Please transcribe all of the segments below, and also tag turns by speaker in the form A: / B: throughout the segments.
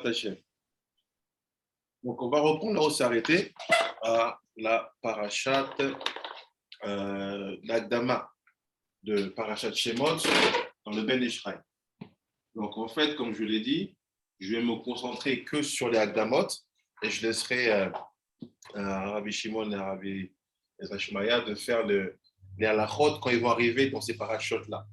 A: Hachem. Donc, on va reprendre là où on s'est arrêté à la parashat, l'Agdama de parashat Shemot dans le Ben Ishraï. Donc, en fait, comme je l'ai dit, je vais me concentrer que sur les Agdamot et je laisserai à Rabbi Shimon et à Rabbi Ezra de faire les halachot quand ils vont arriver dans ces parachutes-là.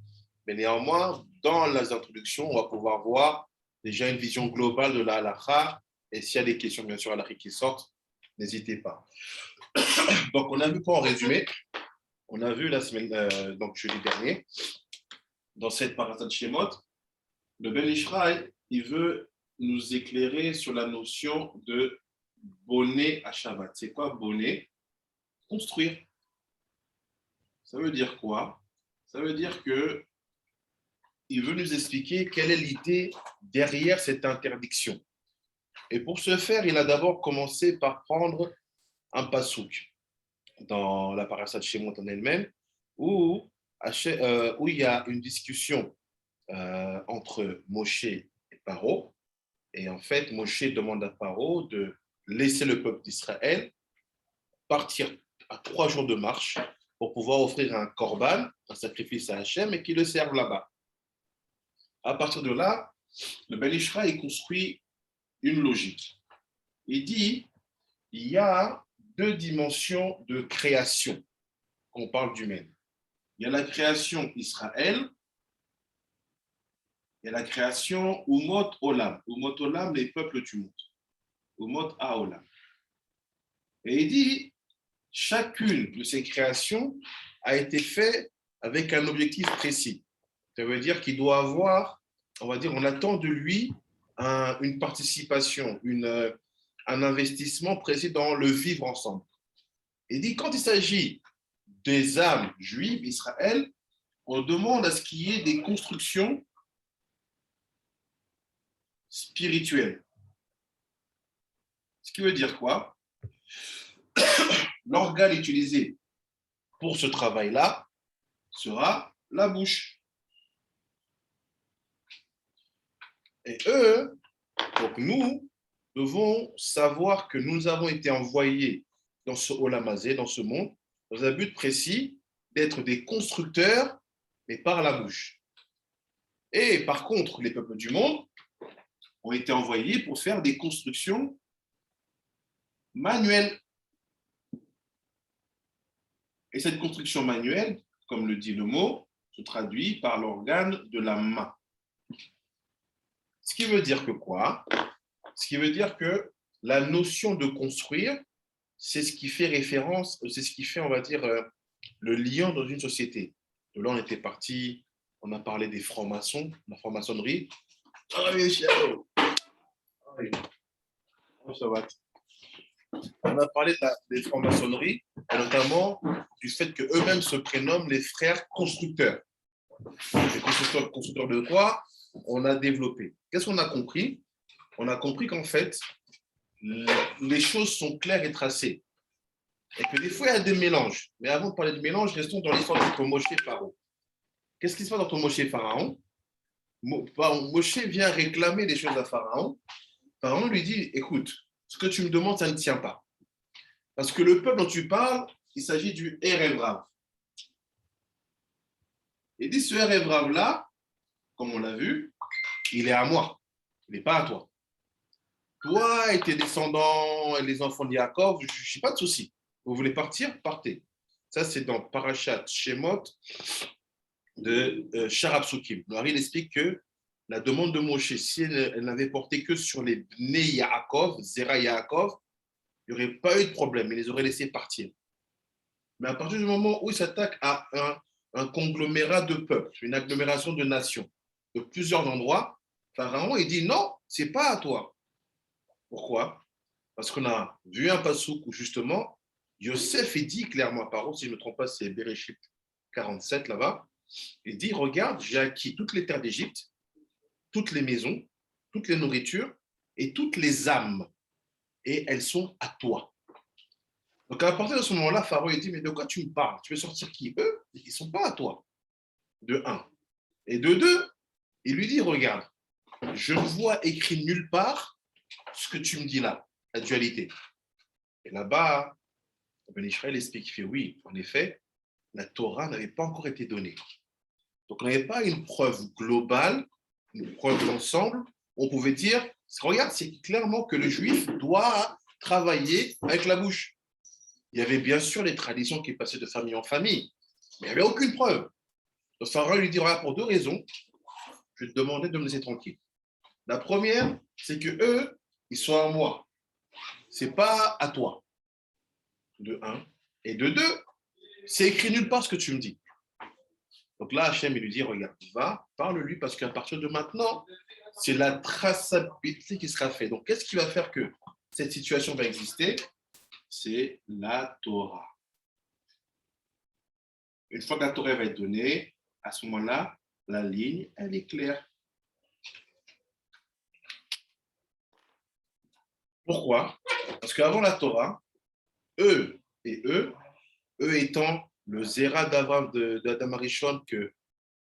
A: Mais néanmoins, dans les introductions, on va pouvoir voir déjà une vision globale de la halacha. Et s'il y a des questions, bien sûr, halachiques qui sortent, n'hésitez pas. Donc, on a vu quoi en résumé? On a vu la semaine, donc jeudi dernier, dans cette parashat Shemot, le Ben Ishraï, il veut nous éclairer sur la notion de bonnet à Shabbat. C'est quoi bonnet? Construire. Ça veut dire quoi? Ça veut dire que il veut nous expliquer quelle est l'idée derrière cette interdiction. Et pour ce faire, il a d'abord commencé par prendre un pasouk dans la parashat Shemot en elle-même, où il y a une discussion entre Moshe et Paro. Et en fait, Moshe demande à Paro de laisser le peuple d'Israël partir à 3 jours de marche pour pouvoir offrir un korban, un sacrifice à Hachem, et qu'il le serve là-bas. À partir de là, le Ben Ishraï construit une logique. Il dit il y a 2 dimensions de création quand on parle d'humaine. Il y a la création Israël, il y a la création Umot Olam. Umot Olam, les peuples du monde. Umot Haolam. Et il dit chacune de ces créations a été faite avec un objectif précis. Ça veut dire qu'il doit avoir, on va dire, on attend de lui une participation, un investissement précis dans le vivre ensemble. Il dit, quand il s'agit des âmes juives, Israël, on demande à ce qu'il y ait des constructions spirituelles. Ce qui veut dire quoi? L'organe utilisé pour ce travail-là sera la bouche. Et eux, donc nous, devons savoir que nous avons été envoyés dans ce Olamazé, dans ce monde, dans un but précis d'être des constructeurs, mais par la bouche. Et par contre, les peuples du monde ont été envoyés pour faire des constructions manuelles. Et cette construction manuelle, comme le dit le mot, se traduit par l'organe de la main. Ce qui veut dire que quoi? Ce qui veut dire que la notion de construire, c'est ce qui fait référence, c'est ce qui fait, on va dire, le lien dans une société. De là, on était parti, on a parlé des francs-maçons, la franc-maçonnerie. On a parlé des francs-maçonneries, et notamment du fait qu'eux-mêmes se prénomment les frères constructeurs. Les constructeurs de quoi on a développé. Qu'est-ce qu'on a compris? On a compris qu'en fait, les choses sont claires et tracées. Et que des fois, il y a des mélanges. Mais avant de parler de mélange, restons dans l'histoire de Moshe et Pharaon. Qu'est-ce qui se passe entre Moshe et Pharaon? Moshe vient réclamer des choses à Pharaon. Pharaon lui dit, écoute, ce que tu me demandes, ça ne tient pas. Parce que le peuple dont tu parles, il s'agit du Erev Rav. Il dit, ce Erev Rav-là, comme on l'a vu, il est à moi. Il n'est pas à toi. Toi et tes descendants et les enfants de Yaakov, je n'ai pas de souci. Vous voulez partir? Partez. Ça, c'est dans Parashat Shemot de Sharab Sukim. Alors, il explique que la demande de Moshe, si elle n'avait porté que sur les Bnei Yaakov, Zera Yaakov, il n'y aurait pas eu de problème. Il les aurait laissés partir. Mais à partir du moment où il s'attaque à un conglomérat de peuples, une agglomération de nations, de plusieurs endroits, Pharaon, il dit non, ce n'est pas à toi. Pourquoi? Parce qu'on a vu un passouk où justement, Yosef est dit clairement à Paro, si je ne me trompe pas, c'est Bereshit 47 là-bas, il dit, regarde, j'ai acquis toutes les terres d'Égypte, toutes les maisons, toutes les nourritures et toutes les âmes, et elles sont à toi. Donc à partir de ce moment-là, Pharaon il dit, mais de quoi tu me parles? Tu veux sortir qui? Eux, ils ne sont pas à toi, de un. Et de deux, il lui dit, regarde, je ne vois écrit nulle part ce que tu me dis là, la dualité. Et là-bas, Ben Israël explique qu'il fait oui, en effet, la Torah n'avait pas encore été donnée. Donc, on n'avait pas une preuve globale, une preuve d'ensemble. On pouvait dire, regarde, c'est clairement que le juif doit travailler avec la bouche. Il y avait bien sûr les traditions qui passaient de famille en famille, mais il n'y avait aucune preuve. Donc, Pharaon lui dira pour deux raisons, je vais te demander de me laisser tranquille. La première, c'est que eux, ils sont à moi. Ce n'est pas à toi. De un. Et de deux, c'est écrit nulle part ce que tu me dis. Donc là, Hachem, il lui dit, regarde, va, parle-lui, parce qu'à partir de maintenant, c'est la traçabilité qui sera faite. Donc, qu'est-ce qui va faire que cette situation va exister? C'est la Torah. Une fois que la Torah va être donnée, à ce moment-là, la ligne, elle est claire. Pourquoi? Parce qu'avant la Torah, eux étant le Zéra d'Adam Arishon que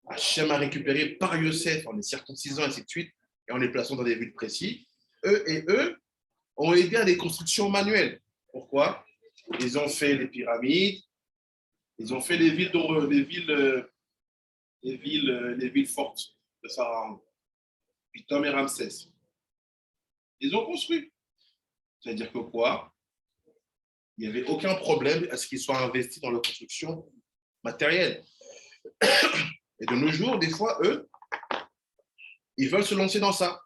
A: Hachem a récupéré par Yosef en les circoncisant, et ainsi de suite, et en les plaçant dans des villes précises, eux ont aidé à des constructions manuelles. Pourquoi? Ils ont fait les pyramides, ils ont fait les villes, les villes fortes de Pharaon, Pithom et Ramsès. Ils ont construit. C'est-à-dire que quoi? Il n'y avait aucun problème à ce qu'ils soient investis dans la construction matérielle. Et de nos jours, des fois, eux, ils veulent se lancer dans ça,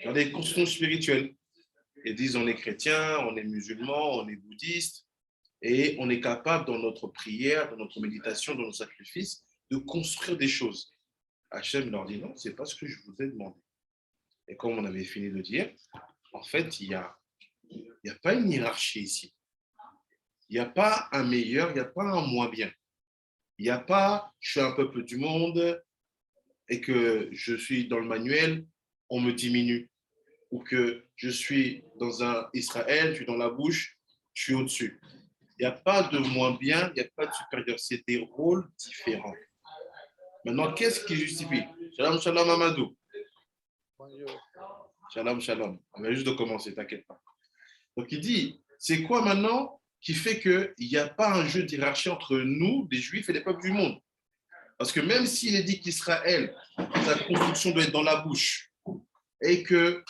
A: dans des constructions spirituelles. Ils disent on est chrétien, on est musulman, on est bouddhiste, et on est capable dans notre prière, dans notre méditation, dans nos sacrifices, de construire des choses. Hachem leur dit non, ce n'est pas ce que je vous ai demandé. Et comme on avait fini de dire, en fait, il n'y a pas une hiérarchie ici. Il n'y a pas un meilleur, il n'y a pas un moins bien. Il n'y a pas je suis un peuple du monde et que je suis dans le manuel, on me diminue. Ou que je suis dans un Israël, je suis dans la bouche, je suis au-dessus. Il n'y a pas de moins bien, il n'y a pas de supérieur. C'est des rôles différents. Maintenant, qu'est-ce qui justifie? Shalom, shalom, Amadou. Bonjour. Shalom, shalom. On vient juste de commencer, t'inquiète pas. Donc, il dit, c'est quoi maintenant qui fait qu'il n'y a pas un jeu d'hierarchie entre nous, les Juifs, et les peuples du monde? Parce que même s'il est dit qu'Israël, sa construction doit être dans la bouche, et que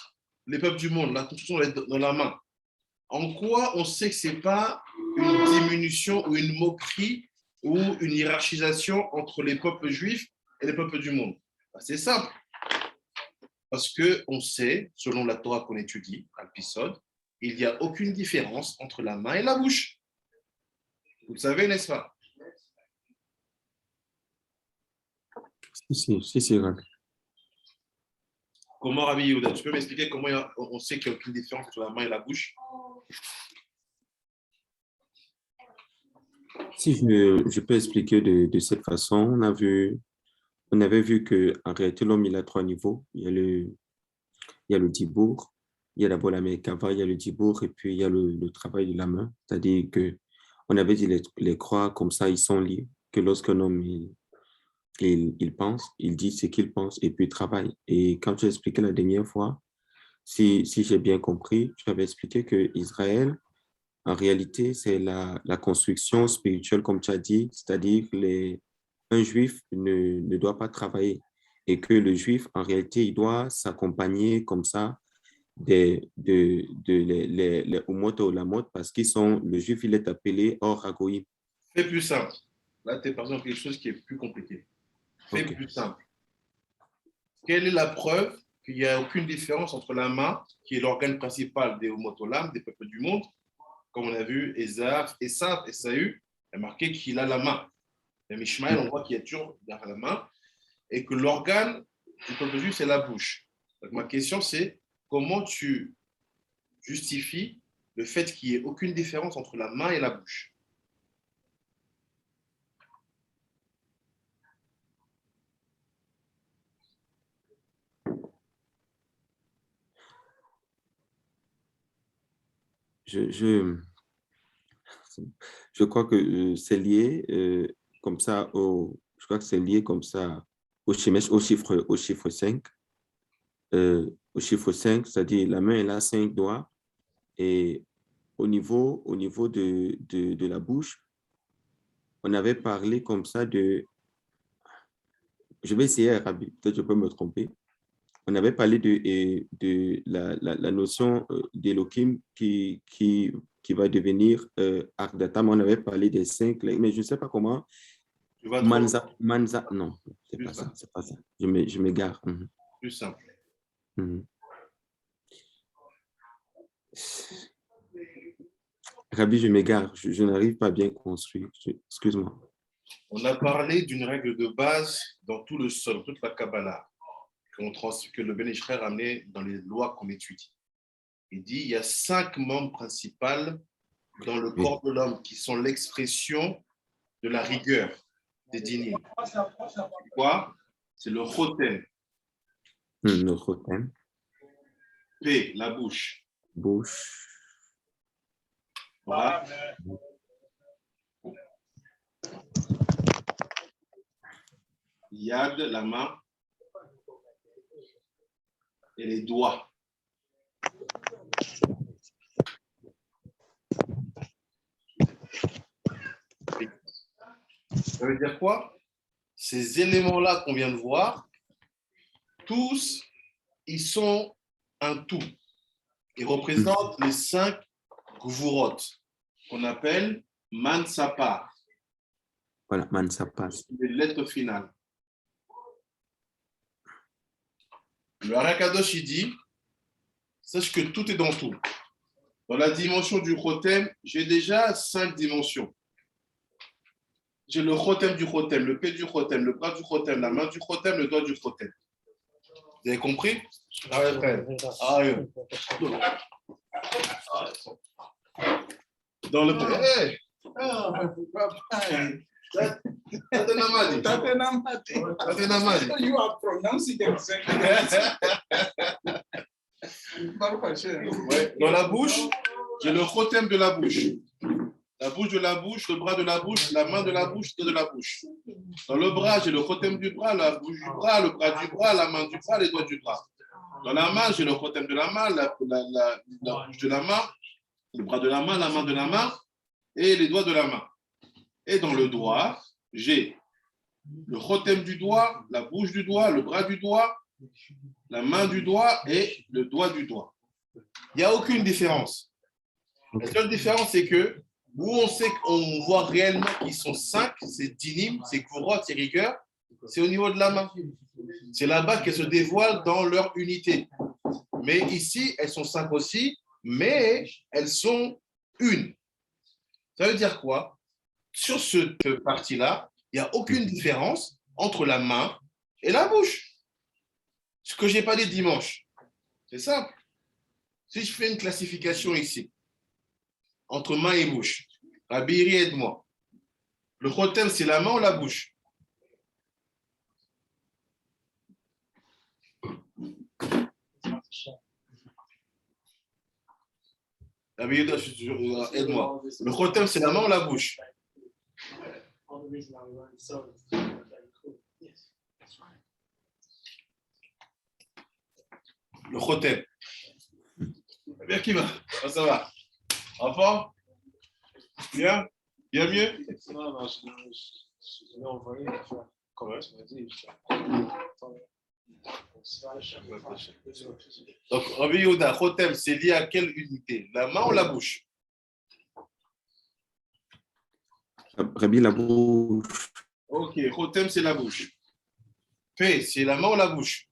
A: les peuples du monde, la construction doit être dans la main, en quoi on sait que ce n'est pas une diminution ou une moquerie ou une hiérarchisation entre les peuples juifs et les peuples du monde? C'est simple. Parce qu'on sait, selon la Torah qu'on étudie, Al-Pisod, il n'y a aucune différence entre la main et la bouche. Vous le savez, n'est-ce pas?
B: Si, Rav.
A: Comment, Rabbi Yehuda, tu peux m'expliquer comment on sait qu'il n'y a aucune différence entre la main et la bouche?
B: Si je peux expliquer de cette façon, on avait vu qu'en réalité, l'homme, il a trois niveaux. Il y a le dibour, il y a d'abord la Merkava, il y a le dibour, et puis il y a le travail de la main. C'est-à-dire que on avait dit les croix comme ça, ils sont liés, que lorsqu'un homme, il pense, il dit ce qu'il pense, et puis il travaille. Et quand tu as expliqué la dernière fois, si j'ai bien compris, tu avais expliqué que Israël, en réalité, c'est la construction spirituelle, comme tu as dit, c'est-à-dire un juif ne doit pas travailler et que le juif, en réalité, il doit s'accompagner comme ça les Umot ou Lamot parce qu'ils sont, le juif, il est appelé Or Hagoïm.
A: Fais plus simple. Là, tu es par exemple quelque chose qui est plus compliqué. Fais plus simple. Quelle est la preuve qu'il n'y a aucune différence entre la main, qui est l'organe principal des Homotolam, des peuples du monde, comme on a vu, Esaü, est marqué qu'il a la main. Mais Ishmaël, on voit qu'il y a toujours la main, et que l'organe du peuple juif, c'est la bouche. Donc, ma question, c'est comment tu justifies le fait qu'il n'y ait aucune différence entre la main et la bouche?
B: Je crois que c'est lié comme ça je crois que c'est lié comme ça au chiffre 5. au chiffre 5, c'est-à-dire la main, elle a 5 doigts. Et au niveau de la bouche, on avait parlé comme ça de... Je vais essayer, Rabi, peut-être je peux me tromper. On avait parlé de la notion d'Elohim qui va devenir Ardatam. On avait parlé des 5, mais je ne sais pas comment.
A: Tu vas trop
B: Manza, non, c'est
A: plus
B: pas ça,
A: simple.
B: c'est pas ça. Je m'égare. Mhm.
A: Plus simple.
B: Mhm. Rabbi, je m'égare, je n'arrive pas à bien construire. Excuse-moi.
A: On a parlé d'une règle de base dans tout le sol, toute la Kabbalah, que le Ben Israël a amené dans les lois qu'on étudie. Il dit il y a 5 membres principaux dans le corps de l'homme qui sont l'expression de la rigueur des dynimes. C'est quoi? C'est le chotem.
B: Notre thème,
A: P, la bouche.
B: bouche,
A: Bras. Yad, la main. Et les doigts. Ça veut dire quoi? Ces éléments-là qu'on vient de voir, tous, ils sont un tout. Ils représentent les 5 gvurot qu'on appelle Mansapa,
B: voilà, man, ça passe.
A: les lettres finales. Le Harakadosh, il dit, sache que tout est dans tout. Dans la dimension du chotem, j'ai déjà 5 dimensions. J'ai le chotem du chotem, le pied du chotem, le bras du chotem, la main du chotem, le doigt du chotem. Vous avez compris? Ah ouais, frère. Ah ouais. Dans le... Hey!
C: You are pronouncing exactly.
A: Ouais. Dans la bouche, j'ai le chotem de la bouche. La bouche de la bouche, le bras de la bouche, la main de la bouche, le de la bouche. Dans le bras, j'ai le chotem du bras, la bouche du bras, le bras du bras, la main du bras, les doigts du bras. Dans la main, j'ai le chotem de la main, la bouche de la main, le bras de la main de la main et les doigts de la main. Et dans le doigt, j'ai le chotem du doigt, la bouche du doigt, le bras du doigt, la main du doigt et le doigt du doigt. Il n'y a aucune différence. La seule différence, c'est que où on sait qu'on voit réellement qu'ils sont 5, c'est dinim, c'est gvurot, c'est rigueur, c'est au niveau de la main. C'est là-bas qu'elles se dévoilent dans leur unité. Mais ici, elles sont 5 aussi, mais elles sont une. Ça veut dire quoi? Sur cette partie-là, il n'y a aucune différence entre la main et la bouche. Ce que je n'ai pas dit dimanche. C'est simple. Si je fais une classification ici, entre main et bouche, Rabiri, aide-moi. Le chotem, c'est la main ou la bouche? Rabiri, aide-moi. Le chotem, c'est la main ou la bouche? Le chotem. Bien qui va? Ça va. Enfant? Bien? Bien mieux?
C: Non, je l'ai envoyé. Comment tu m'as dit?
A: Donc, Rabbi Yehuda, chotem, c'est lié à quelle unité? La main ou la bouche?
B: Rabbi, la bouche,
A: Ok, chotem, c'est la bouche. P, c'est la main ou la bouche?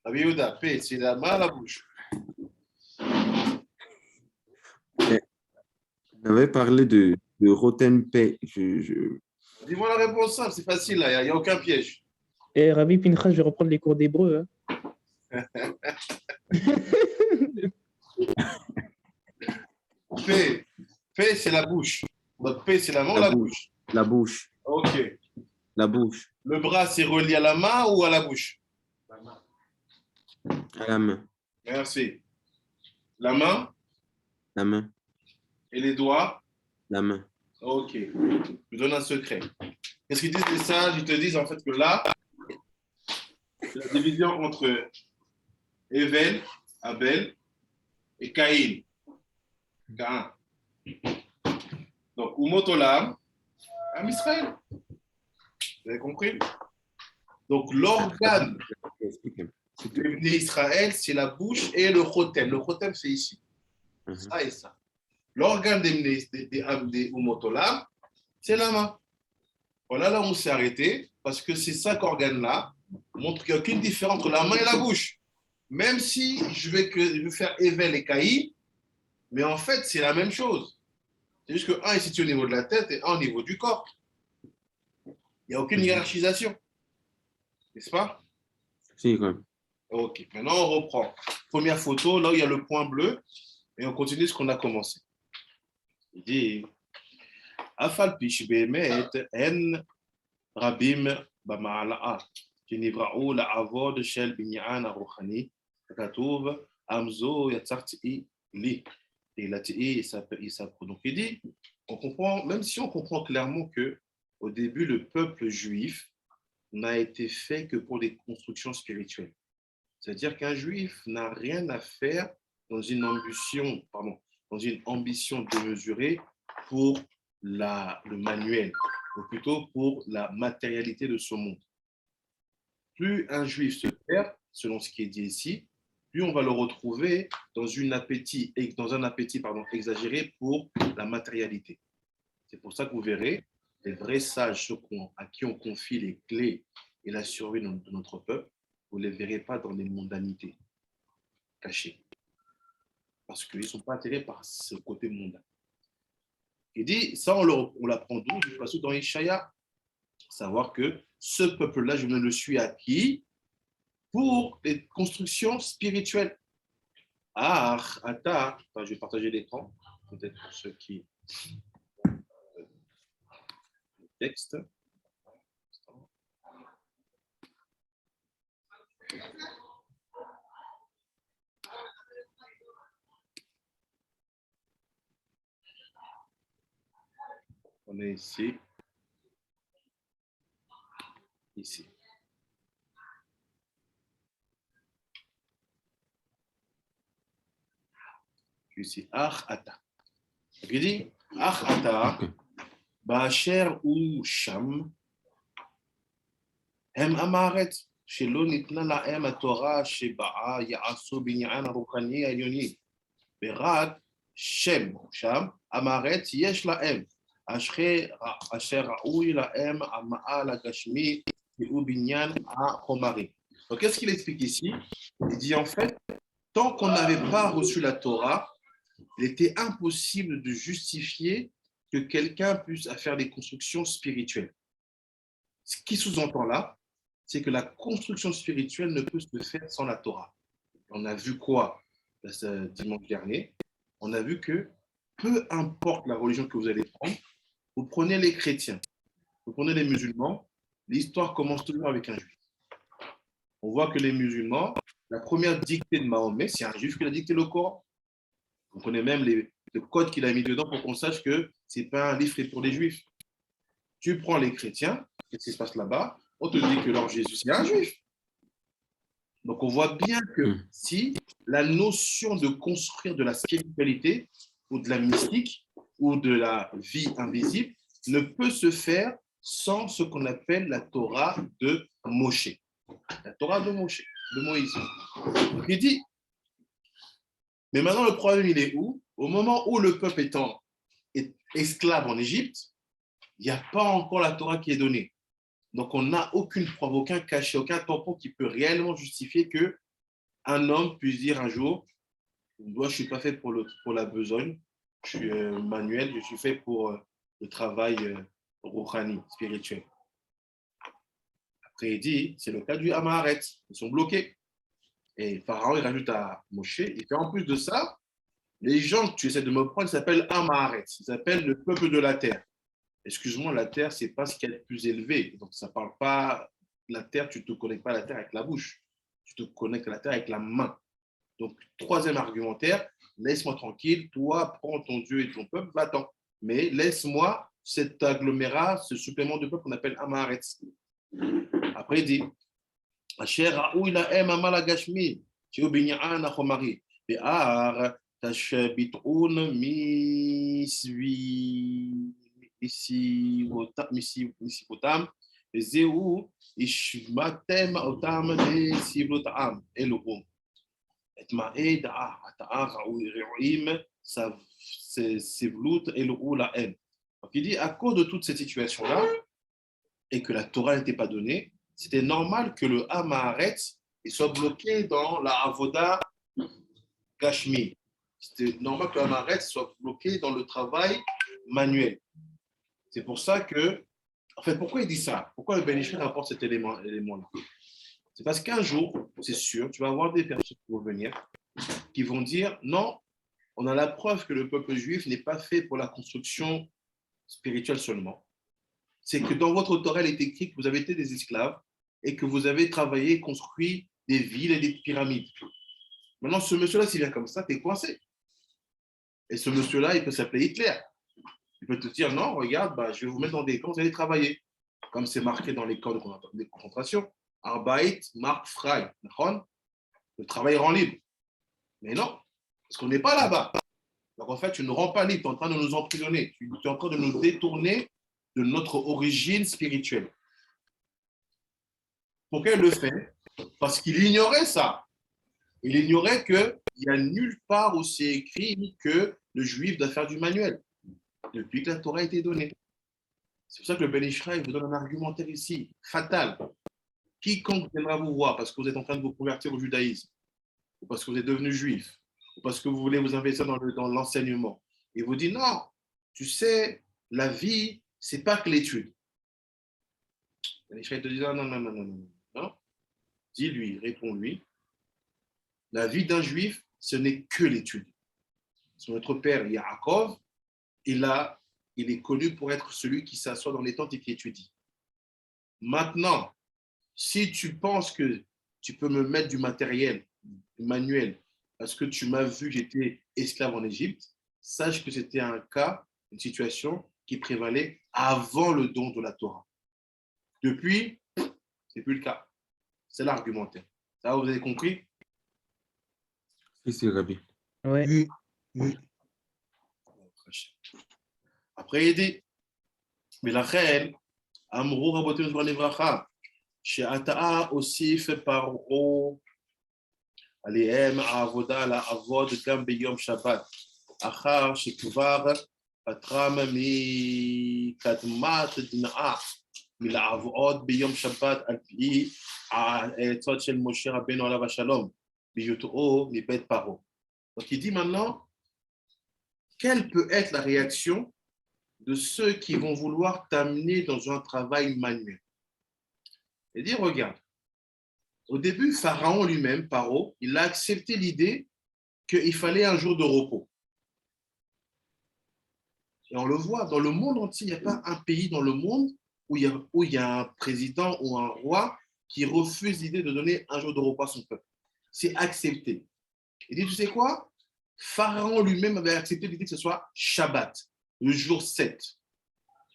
A: Rabbi Yehuda, P, c'est la main ou la bouche?
B: on avait parlé de Rotenpay.
A: Dis-moi la réponse simple, c'est facile, là, il n'y a aucun piège.
D: Et Ravi Pinchas, je vais reprendre les cours d'hébreu. Hein.
A: P, P, c'est la bouche. Donc P, c'est la main ou la bouche?
B: La bouche,
A: Ok.
B: la bouche,
A: Le bras, c'est relié à la main ou à la bouche?
B: à la main,
A: Merci. La main
B: la main,
A: et les doigts?
B: la main.
A: Ok. Je te donne un secret. Qu'est-ce qu'ils disent les sages? Ils te disent en fait que là, c'est la division entre Evel, Abel et Caïn. Caïn. Donc, Umotolam, Am Israël. Vous avez compris? Donc, l'organe d'Israël, c'est la bouche et le chotem. Le chotem, c'est ici. Ça et ça. L'organe des Umotolam, c'est la main. Voilà, là, on s'est arrêté parce que ces 5 organes-là montrent qu'il n'y a aucune différence entre la main et la bouche. Même si je vais faire Evel et Caïn, mais en fait, c'est la même chose. C'est juste qu'un est situé au niveau de la tête et un au niveau du corps. Il n'y a aucune hiérarchisation. N'est-ce pas?
B: Si, quand même.
A: Ok, maintenant on reprend. Première photo, là où il y a le point bleu, et on continue ce qu'on a commencé. Il dit Afal pish behemet en rabim bama'ala'a שנבראו לעבוד של בניין הרוחני, כתוב, Amzo yatsarti li. Et la TI, donc il dit, on comprend, même si on comprend clairement que au début, le peuple juif n'a été fait que pour des constructions spirituelles. C'est-à-dire qu'un juif n'a rien à faire dans une ambition démesurée pour le manuel, ou plutôt pour la matérialité de ce monde. Plus un juif se perd, selon ce qui est dit ici, plus on va le retrouver dans un appétit exagéré pour la matérialité. C'est pour ça que vous verrez, les vrais sages, ceux à qui on confie les clés et la survie de notre peuple, vous ne les verrez pas dans les mondanités cachées. Parce qu'ils ne sont pas attirés par ce côté mondain. Il dit, ça on l'apprend d'où? Parce que dans Ishaïa, savoir que ce peuple-là, je ne le suis acquis pour des constructions spirituelles. Ah, Ata, je vais partager l'écran, peut-être pour ceux qui le texte. On est ici. Ici. Ici, Ata. Il dit, Ata, Ba'asher ou Sham, Hem Amaret, Shelo Nitna Lahem Torah, Sheba'a, Ya'asu Binyan Arukani, Ayoni, Berat, Shem, Sham, Amaret, Yesh Lahem, Asher Raoui Lahem, Ama'a Lagashmi, ou Binyan à Romari. Donc, qu'est-ce qu'il explique ici? Il dit en fait, tant qu'on n'avait pas reçu la Torah, il était impossible de justifier que quelqu'un puisse faire des constructions spirituelles. Ce qui sous-entend là, c'est que la construction spirituelle ne peut se faire sans la Torah. On a vu quoi dimanche dernier? On a vu que peu importe la religion que vous allez prendre, vous prenez les chrétiens, vous prenez les musulmans, l'histoire commence toujours avec un juif. On voit que les musulmans, la première dictée de Mahomet, c'est un juif qui a dicté le Coran. On connaît même le code qu'il a mis dedans pour qu'on sache que ce n'est pas un livre fait pour les juifs. Tu prends les chrétiens, qu'est-ce qui se passe là-bas? On te dit que leur Jésus, c'est un juif. Donc on voit bien que si la notion de construire de la spiritualité ou de la mystique ou de la vie invisible ne peut se faire sans ce qu'on appelle la Torah de Moshe. La Torah de Moshe, de Moïse. Donc il dit, mais maintenant le problème il est où? Au moment où le peuple est esclave en Égypte, il n'y a pas encore la Torah qui est donnée. Donc on n'a aucune preuve, aucun cachet, aucun tampon qui peut réellement justifier qu'un homme puisse dire un jour, moi je ne suis pas fait pour la besogne, je suis manuel, je suis fait pour le travail rouhani, spirituel. Après, il dit, c'est le cas du Amaharet. Ils sont bloqués. Et Pharaon, il rajoute à Moshe, et puis en plus de ça, les gens que tu essaies de me prendre, ils s'appellent Amaharet. Ils s'appellent le peuple de la terre. Excuse-moi, la terre, ce n'est pas ce qu'il y a de plus élevé. Donc, ça ne parle pas, la terre, tu ne te connectes pas à la terre avec la bouche. Tu te connectes à la terre avec la main. Donc, troisième argumentaire, laisse-moi tranquille, toi, prends ton Dieu et ton peuple, va-t'en. Mais laisse-moi cet agglomérat, ce supplément de peuple qu'on appelle Amaharet. Après, il dit, אשר ראוי להם עמל הגשמי, שהוא בניין החומרי, והר תשביתון מסיבותם, וזהו השמעתם אותם לסבלותם, אלוהים. את מעי דעה ראויים סבלות אלוהו להם. Donc il dit, à cause de toute cette situation-là, et que la Torah n'était pas donnée, c'était normal que le Hamaharet soit bloqué dans la Avoda Gashmi. C'était normal que le Hamaharet soit bloqué dans le travail manuel. C'est pour ça que, en fait, pourquoi il dit ça? Pourquoi le Ben Ish Chai rapporte cet élément-là? C'est parce qu'un jour, c'est sûr, tu vas avoir des personnes qui vont venir, qui vont dire, non, on a la preuve que le peuple juif n'est pas fait pour la construction spirituelle seulement. C'est que dans votre Torah, il est écrit que vous avez été des esclaves et que vous avez travaillé, construit des villes et des pyramides. Maintenant, ce monsieur-là, s'il vient comme ça, tu es coincé. Et ce monsieur-là, il peut s'appeler Hitler. Il peut te dire, non, regarde, je vais vous mettre dans des camps, vous allez travailler. Comme c'est marqué dans les camps de concentration. Arbeit, Mark Frey. Le travail rend libre. Mais non, parce qu'on n'est pas là-bas. Donc en fait, tu ne rends pas libre, tu es en train de nous emprisonner. Tu es en train de nous détourner de notre origine spirituelle. Pourquoi il le fait? Parce qu'il ignorait ça. Il ignorait qu'il n'y a nulle part où c'est écrit que le juif doit faire du manuel, depuis que la Torah a été donnée. C'est pour ça que le Ben Ish Chai vous donne un argumentaire ici, fatal. Quiconque viendra vous voir parce que vous êtes en train de vous convertir au judaïsme, ou parce que vous êtes devenu juif, ou parce que vous voulez vous investir dans l'enseignement, et vous dit non, tu sais, la vie, c'est pas que l'étude. Ben Ish Chai te dit non. Dis-lui, réponds-lui, la vie d'un juif, ce n'est que l'étude. Son notre père Yaakov, il est connu pour être celui qui s'assoit dans les tentes et qui étudie. Maintenant, si tu penses que tu peux me mettre du matériel, du manuel, parce que tu m'as vu, j'étais esclave en Égypte, sache que c'était un cas, une situation qui prévalait avant le don de la Torah. Depuis, c'est plus le cas. C'est l'argumentaire. Ça, vous avez compris?
B: Si, Rabbi.
D: Ouais.
A: Après, il dit, mais la reine, Amrou Rabotim Zman Livracha, She'ata'a Osif Paro Alehem Avoda la Avod Gam Beyom Shabbat, Achar Shekvar Patram Mi Kadmat Dina'a, מלעבוד ביום שבת על פי העצות של משה רבנו עליו השלום, בהיותו מבית פרעה. Donc il dit maintenant, quelle peut être la réaction de ceux qui vont vouloir t'amener dans un travail manuel? Il dit, regarde, au début, Pharaon lui-même, Paro, il a accepté l'idée qu'il fallait un jour de repos. Et on le voit, dans le monde entier, il n'y a pas un pays dans le monde où il y a un président ou un roi qui refuse l'idée de donner un jour de repos à son peuple. C'est accepté. Il dit, tu sais quoi? Pharaon lui-même avait accepté l'idée que ce soit Shabbat, le jour 7,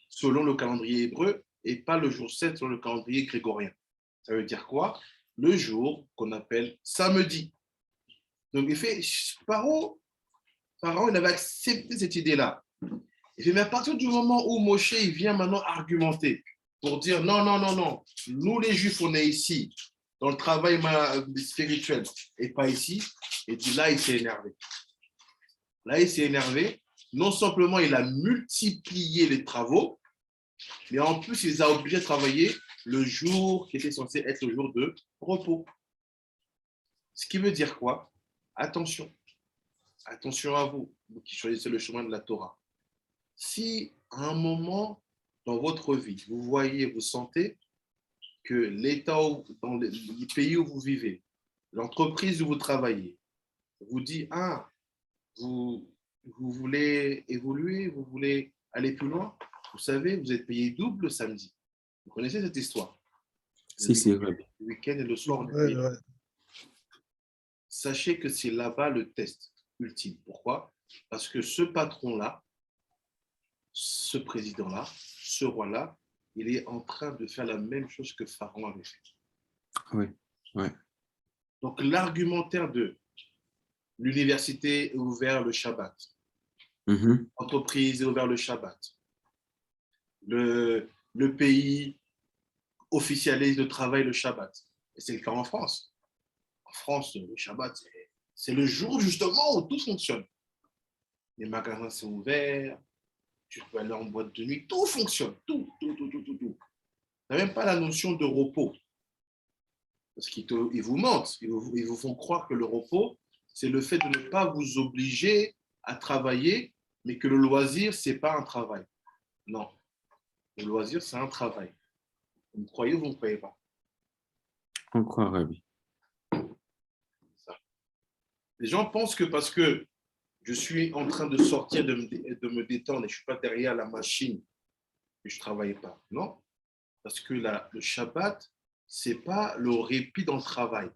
A: selon le calendrier hébreu, et pas le jour 7 selon le calendrier grégorien. Ça veut dire quoi? Le jour qu'on appelle samedi. Donc, il fait, Pharaon, il avait accepté cette idée-là. Il fait, mais à partir du moment où Moshe il vient maintenant argumenter pour dire non, nous les Juifs, on est ici, dans le travail spirituel, et pas ici, et puis là, il s'est énervé. Là, il s'est énervé. Non simplement, il a multiplié les travaux, mais en plus, il les a obligés de travailler le jour qui était censé être le jour de repos. Ce qui veut dire quoi? Attention à vous, vous qui choisissez le chemin de la Torah. Si à un moment dans votre vie, vous voyez, vous sentez que l'État, dans les pays où vous vivez, l'entreprise où vous travaillez, vous dit, vous voulez évoluer, vous voulez aller plus loin, vous savez, vous êtes payé double le samedi. Vous connaissez cette histoire?
B: Si, Rabbi.
A: Le week-end et le soir, on est payé. Ouais. Sachez que c'est là-bas le test ultime. Pourquoi? Parce que ce patron-là, ce président-là, ce roi-là, il est en train de faire la même chose que Pharaon avait fait.
B: Oui. Ouais.
A: Donc, l'argumentaire de l'université est ouvert le Shabbat,
B: Mhm.
A: l'entreprise est ouvert le Shabbat, le pays officialise le travail le Shabbat. Et c'est le cas en France. En France, le Shabbat, c'est le jour justement où tout fonctionne. Les magasins sont ouverts, tu peux aller en boîte de nuit, tout fonctionne, tout. Tu n'as même pas la notion de repos. Parce qu'ils vous mentent, ils vous font croire que le repos, c'est le fait de ne pas vous obliger à travailler, mais que le loisir, ce n'est pas un travail. Non, le loisir, c'est un travail. Vous me croyez ou vous ne me croyez pas?
B: On croirait, oui.
A: Ça. Les gens pensent que parce que je suis en train de sortir, de me détendre et je ne suis pas derrière la machine, que je ne travaille pas. Non, parce que le Shabbat, ce n'est pas le répit dans le travail.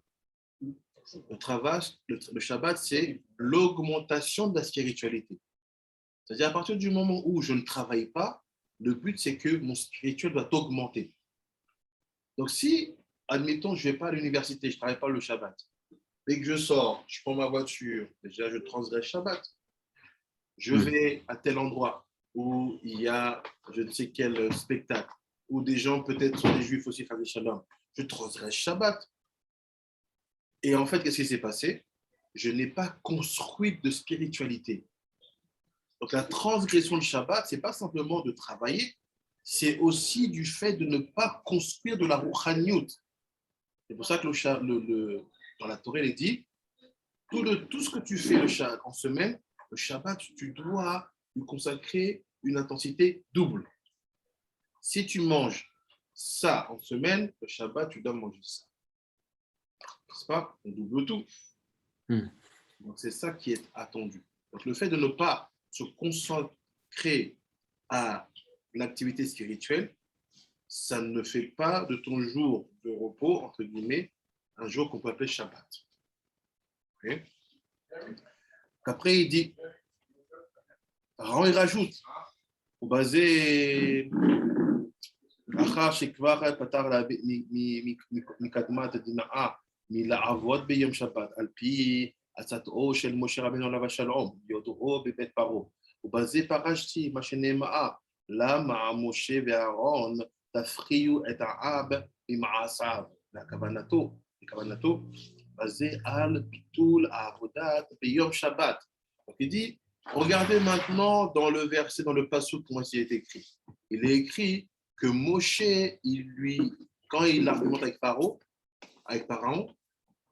A: Le Shabbat, c'est l'augmentation de la spiritualité. C'est-à-dire, à partir du moment où je ne travaille pas, le but, c'est que mon spirituel doit augmenter. Donc, si, admettons, je ne vais pas à l'université, je ne travaille pas le Shabbat, dès que je sors, je prends ma voiture, déjà, je transgresse Shabbat. Je vais à tel endroit où il y a je ne sais quel spectacle, où des gens peut-être sont des juifs aussi, Chas Shalom. Je transgresse Shabbat. Et en fait, qu'est-ce qui s'est passé? Je n'ai pas construit de spiritualité. Donc la transgression du Shabbat, ce n'est pas simplement de travailler, c'est aussi du fait de ne pas construire de la rouchaniout. C'est pour ça que dans la Torah, il est dit, tout ce que tu fais en semaine, le Shabbat, tu dois lui consacrer une intensité double. Si tu manges ça en semaine, le Shabbat, tu dois manger ça. N'est-ce pas? On double tout. Donc, c'est ça qui est attendu. Donc, le fait de ne pas se consacrer à l'activité spirituelle, ça ne fait pas de ton jour de repos, entre guillemets, un jour qu'on peut appeler Shabbat. Okay? Après, il dit, il rajoute, basé אחר שכבר פתר מקדמת דנאה מלעבוד ביום שבת על פי עצתו של משה רבנו עליו השלום, יודעו בבית פרעה. ובזה פרשתי מה שנאמר, למה משה ואהרון תפחיו את העם במעשיו. וכוונתו, בזה על ביטול העבודה ביום שבת. Donc il dit, regardez maintenant dans le verset, dans le passage, comment il est écrit. Il est écrit que Moshe, quand il argumente avec Pharaon,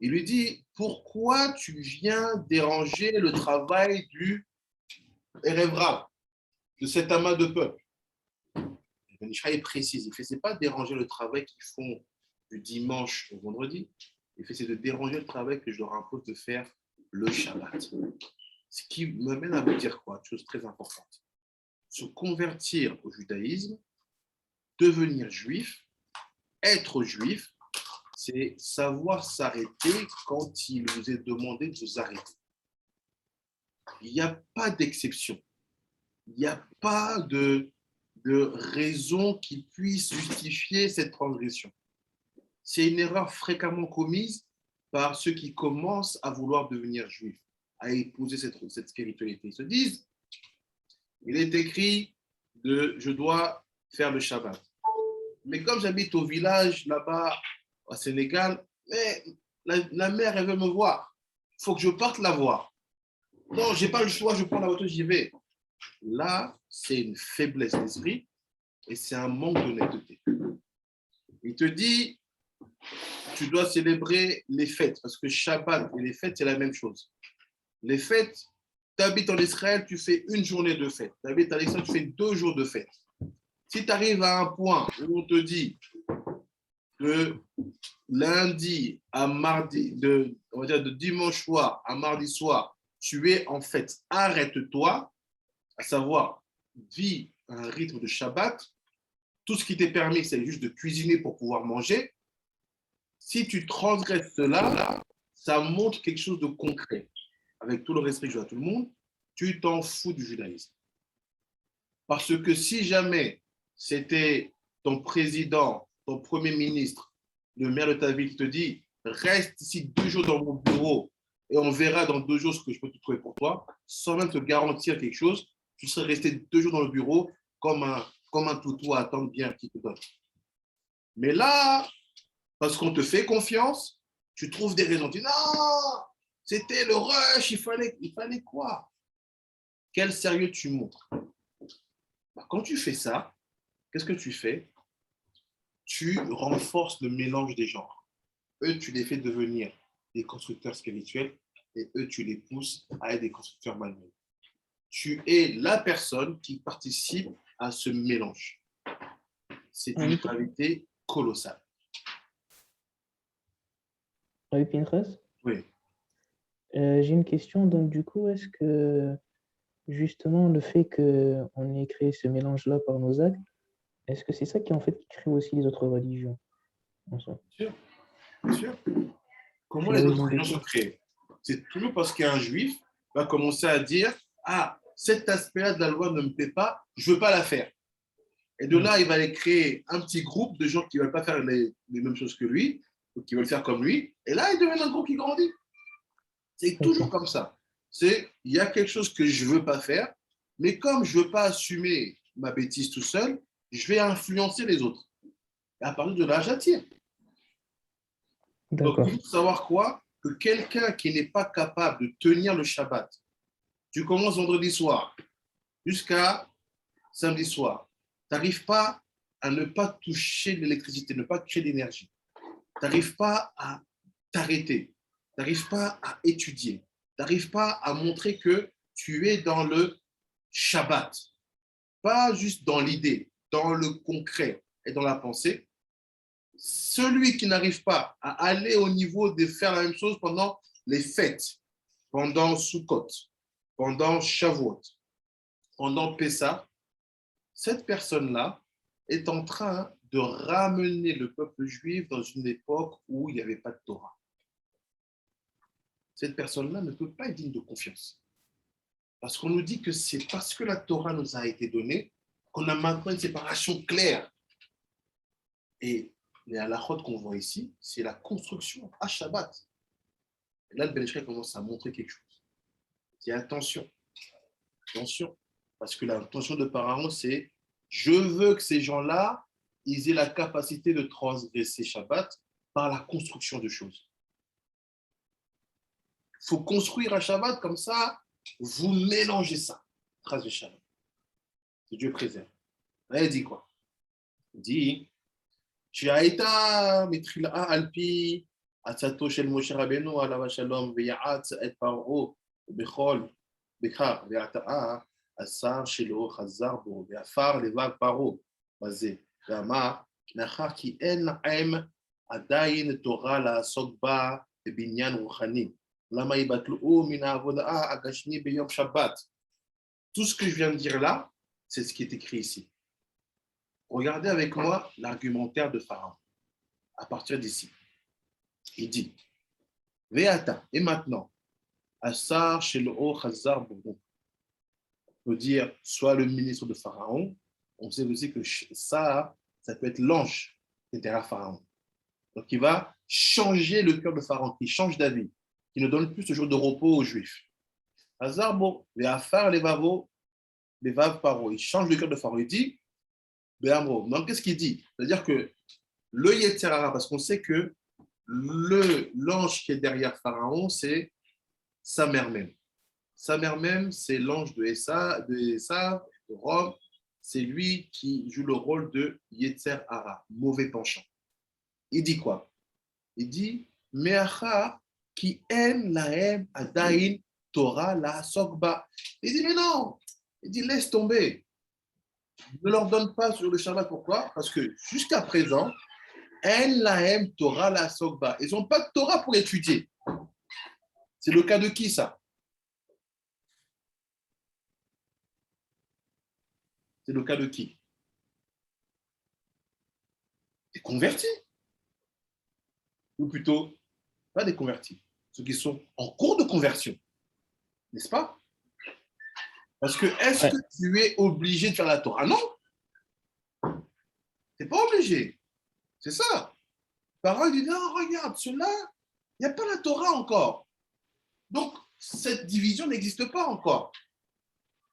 A: il lui dit, pourquoi tu viens déranger le travail du Erev Rav, de cet amas de peuple? Ben Ishraï précise, il fait, c'est pas déranger le travail qu'ils font du dimanche au vendredi, il fait, c'est de déranger le travail que je leur impose de faire le Shabbat. Ce qui m'amène à vous dire quoi? Une chose très importante. Se convertir au judaïsme, devenir juif, être juif, c'est savoir s'arrêter quand il vous est demandé de vous arrêter. Il n'y a pas d'exception. Il n'y a pas de raison qui puisse justifier cette transgression. C'est une erreur fréquemment commise par ceux qui commencent à vouloir devenir juifs, à épouser cette spiritualité. Ils se disent, il est écrit je dois faire le Shabbat. Mais comme j'habite au village là-bas, au Sénégal, mais la mère, elle veut me voir. Il faut que je parte la voir. Non, je n'ai pas le choix, je prends la voiture, j'y vais. Là, c'est une faiblesse d'esprit et c'est un manque d'honnêteté. Il te dit, tu dois célébrer les fêtes, parce que Shabbat et les fêtes, c'est la même chose. Les fêtes, tu habites en Israël, tu fais une journée de fête. Tu habites en Israël, tu fais 2 jours de fête. Si tu arrives à un point où on te dit que lundi à mardi, on va dire de dimanche soir à mardi soir, tu es en fête, arrête-toi, à savoir, vis un rythme de Shabbat. Tout ce qui t'est permis, c'est juste de cuisiner pour pouvoir manger. Si tu transgresses cela, ça montre quelque chose de concret. Avec tout le respect que je dois à tout le monde, tu t'en fous du judaïsme. Parce que si jamais c'était ton président, ton premier ministre, le maire de ta ville qui te dit reste ici 2 jours dans mon bureau et on verra dans 2 jours ce que je peux te trouver pour toi, sans même te garantir quelque chose, tu serais resté 2 jours dans le bureau comme un toutou à attendre bien qui te donne. Mais là, parce qu'on te fait confiance, tu trouves des raisons. Tu dis non, c'était le rush, il fallait quoi? Quel sérieux tu montres? Quand tu fais ça, qu'est-ce que tu fais? Tu renforces le mélange des genres. Eux, tu les fais devenir des constructeurs spirituels et eux, tu les pousses à être des constructeurs manuels. Tu es la personne qui participe à ce mélange. C'est une gravité colossale.
D: Oui, Pinterest.
A: Oui.
D: J'ai une question. Donc, du coup, est-ce que justement le fait qu'on ait créé ce mélange-là par nos actes, est-ce que c'est ça qui en fait qui crée aussi les autres religions en soi?
A: Bien sûr. Comment
D: C'est
A: les
D: là où
A: autres
D: ils ont
A: religions se créent? C'est toujours parce qu'un juif va commencer à dire ah, cet aspect-là de la loi ne me plaît pas, je ne veux pas la faire. Et de là, il va aller créer un petit groupe de gens qui ne veulent pas faire les mêmes choses que lui, ou qui veulent faire comme lui. Et là, il devient un groupe qui grandit. C'est toujours comme ça. Il y a quelque chose que je ne veux pas faire, mais comme je ne veux pas assumer ma bêtise tout seul, je vais influencer les autres. Et à partir de là, j'attire. Donc, il faut savoir quoi? Que quelqu'un qui n'est pas capable de tenir le Shabbat, tu commences vendredi soir jusqu'à samedi soir, tu n'arrives pas à ne pas toucher l'électricité, ne pas créer d'énergie. Tu n'arrives pas à t'arrêter. Tu n'arrives pas à étudier. Tu n'arrives pas à montrer que tu es dans le Shabbat. Pas juste dans l'idée, dans le concret et dans la pensée. Celui qui n'arrive pas à aller au niveau de faire la même chose pendant les fêtes, pendant Sukkot, pendant Shavuot, pendant Pessah, cette personne-là est en train de ramener le peuple juif dans une époque où il n'y avait pas de Torah. Cette personne-là ne peut pas être digne de confiance. Parce qu'on nous dit que c'est parce que la Torah nous a été donnée qu'on a maintenant une séparation claire. Et les halakhot qu'on voit ici, c'est la construction à Shabbat. Et là, le Ben Ish Chai commence à montrer quelque chose. Il dit attention, parce que l'intention de Pharaon, c'est je veux que ces gens-là, ils aient la capacité de transgresser Shabbat par la construction de choses. Il faut construire un Shabbat comme ça, vous mélangez ça. Trace de Shabbat. Que Dieu préserve. Là, il dit quoi? Il dit שהייתה מתחילה על פי עצתו של משה רבנו עליו השלום ויעץ את פרעה בכל בכך והרתעה השר שלו חזר בו ועפר לבב פרעה בזה ואמר מאחר כי אין להם עדיין תורה לעסוק בה בבניין רוחני למה יבטלו מן העבודה הגשמי ביום שבת. Tout ce que je viens de dire là, c'est ce qui est écrit ici. Regardez avec moi l'argumentaire de Pharaon. À partir d'ici, il dit Veata, et maintenant, Assar Shelo Chazar Bourou. On peut dire soit le ministre de Pharaon, on sait aussi que ça peut être l'ange qui est derrière Pharaon. Donc il va changer le cœur de Pharaon, qui change d'avis, qui ne donne plus ce jour de repos aux Juifs. Chazar Bourou, Veafar Levav Paro, il change le cœur de Pharaon. Il dit donc, qu'est-ce qu'il dit? C'est-à-dire que le Yetzer Hara, parce qu'on sait que l'ange qui est derrière Pharaon, c'est sa mère même. Sa mère même, c'est l'ange de Esav, de Rome. C'est lui qui joue le rôle de Yetzer Hara, mauvais penchant. Il dit quoi? Il dit Meacha qui aime lahem adain Torah la sokba. Il dit mais non. Il dit laisse tomber. Ne leur donne pas sur le Shabbat. Pourquoi? Parce que jusqu'à présent, En lahem Torah la sokba. Ils n'ont pas de Torah pour étudier. C'est le cas de qui ça? C'est le cas de qui? Des convertis. Ou plutôt, pas des convertis. Ceux qui sont en cours de conversion. N'est-ce pas? Parce que est-ce que tu es obligé de faire la Torah? Non. Tu n'es pas obligé. C'est ça. Parole dit non, regarde, ceux-là, Il n'y a pas la Torah encore. Donc, cette division n'existe pas encore.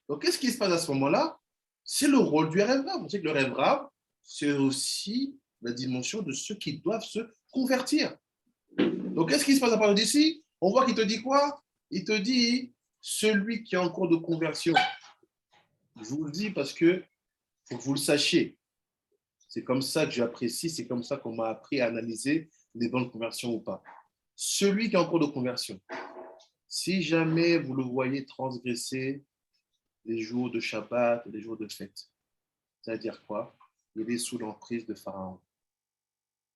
A: Donc, qu'est-ce qui se passe à ce moment-là? C'est le rôle du Rêve Rav. On sait que le Rêve Rav, c'est aussi la dimension de ceux qui doivent se convertir. Donc, qu'est-ce qui se passe à partir d'ici? On voit qu'il te dit quoi? Il te dit, celui qui est en cours de conversion. Je vous le dis parce que faut que vous le sachiez. C'est comme ça que j'apprécie, c'est comme ça qu'on m'a appris à analyser les bonnes conversions ou pas. Celui qui est en cours de conversion, si jamais vous le voyez transgresser les jours de Shabbat et les jours de fête, c'est-à-dire quoi? Il est sous l'emprise de Pharaon.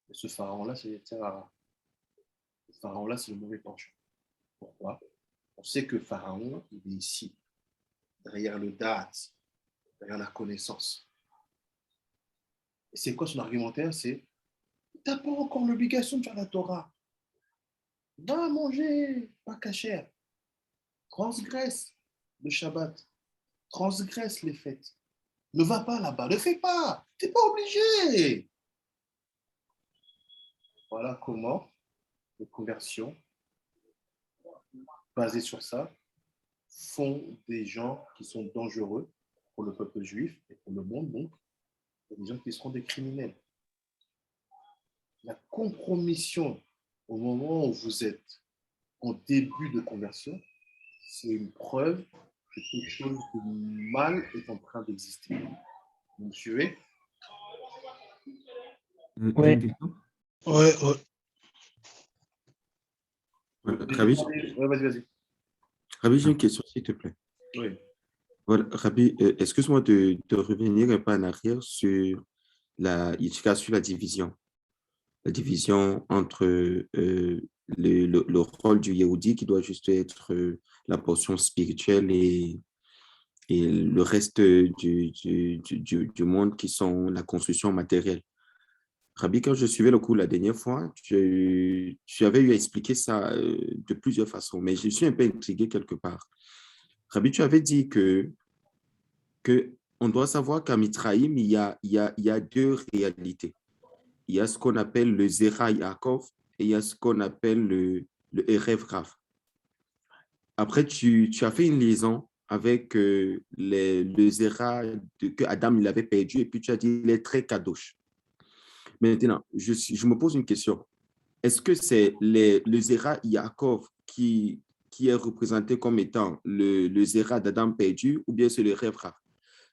A: Et ce Pharaon-là, c'est Tsarara. Ce Pharaon-là, c'est le mauvais penchant. Pourquoi? On sait que Pharaon, il est ici, derrière le date, derrière la connaissance. Et c'est quoi son argumentaire? C'est, tu n'as pas encore l'obligation de faire la Torah. Va manger, pas cachère. Transgresse le Shabbat. Transgresse les fêtes. Ne va pas là-bas, ne fais pas. Tu n'es pas obligé. Voilà comment les conversions basées sur ça font des gens qui sont dangereux pour le peuple juif et pour le monde, donc, des gens qui seront des criminels. La compromission au moment où vous êtes en début de conversion, c'est une preuve que quelque chose de mal est en train d'exister. Vous me suivez?
D: Ouais.
B: Une question?
C: Ouais.
B: Rabbi,
A: Ouais, vas-y.
B: Rabbi, j'ai une question, s'il te plaît.
A: Oui.
B: Voilà, Rabbi, excuse-moi de revenir un peu en arrière sur sur la division. La division entre le rôle du Yehudi qui doit juste être la portion spirituelle et le reste du monde qui sont la construction matérielle. Rabbi, quand je suivais le cours la dernière fois, tu avais eu à expliquer ça de plusieurs façons, mais je suis un peu intrigué quelque part. Rabbi, tu avais dit que on doit savoir qu'à Mitraïm, il y a deux réalités. Il y a ce qu'on appelle le Zera Yaakov et il y a ce qu'on appelle le Erev Rav. Après, tu as fait une liaison avec le Zera que Adam il avait perdu et puis tu as dit il est très kadosh. Maintenant, je me pose une question. Est-ce que c'est le Zera Yaakov qui est représenté comme étant le Zera d'Adam perdu ou bien c'est le Erev Rav?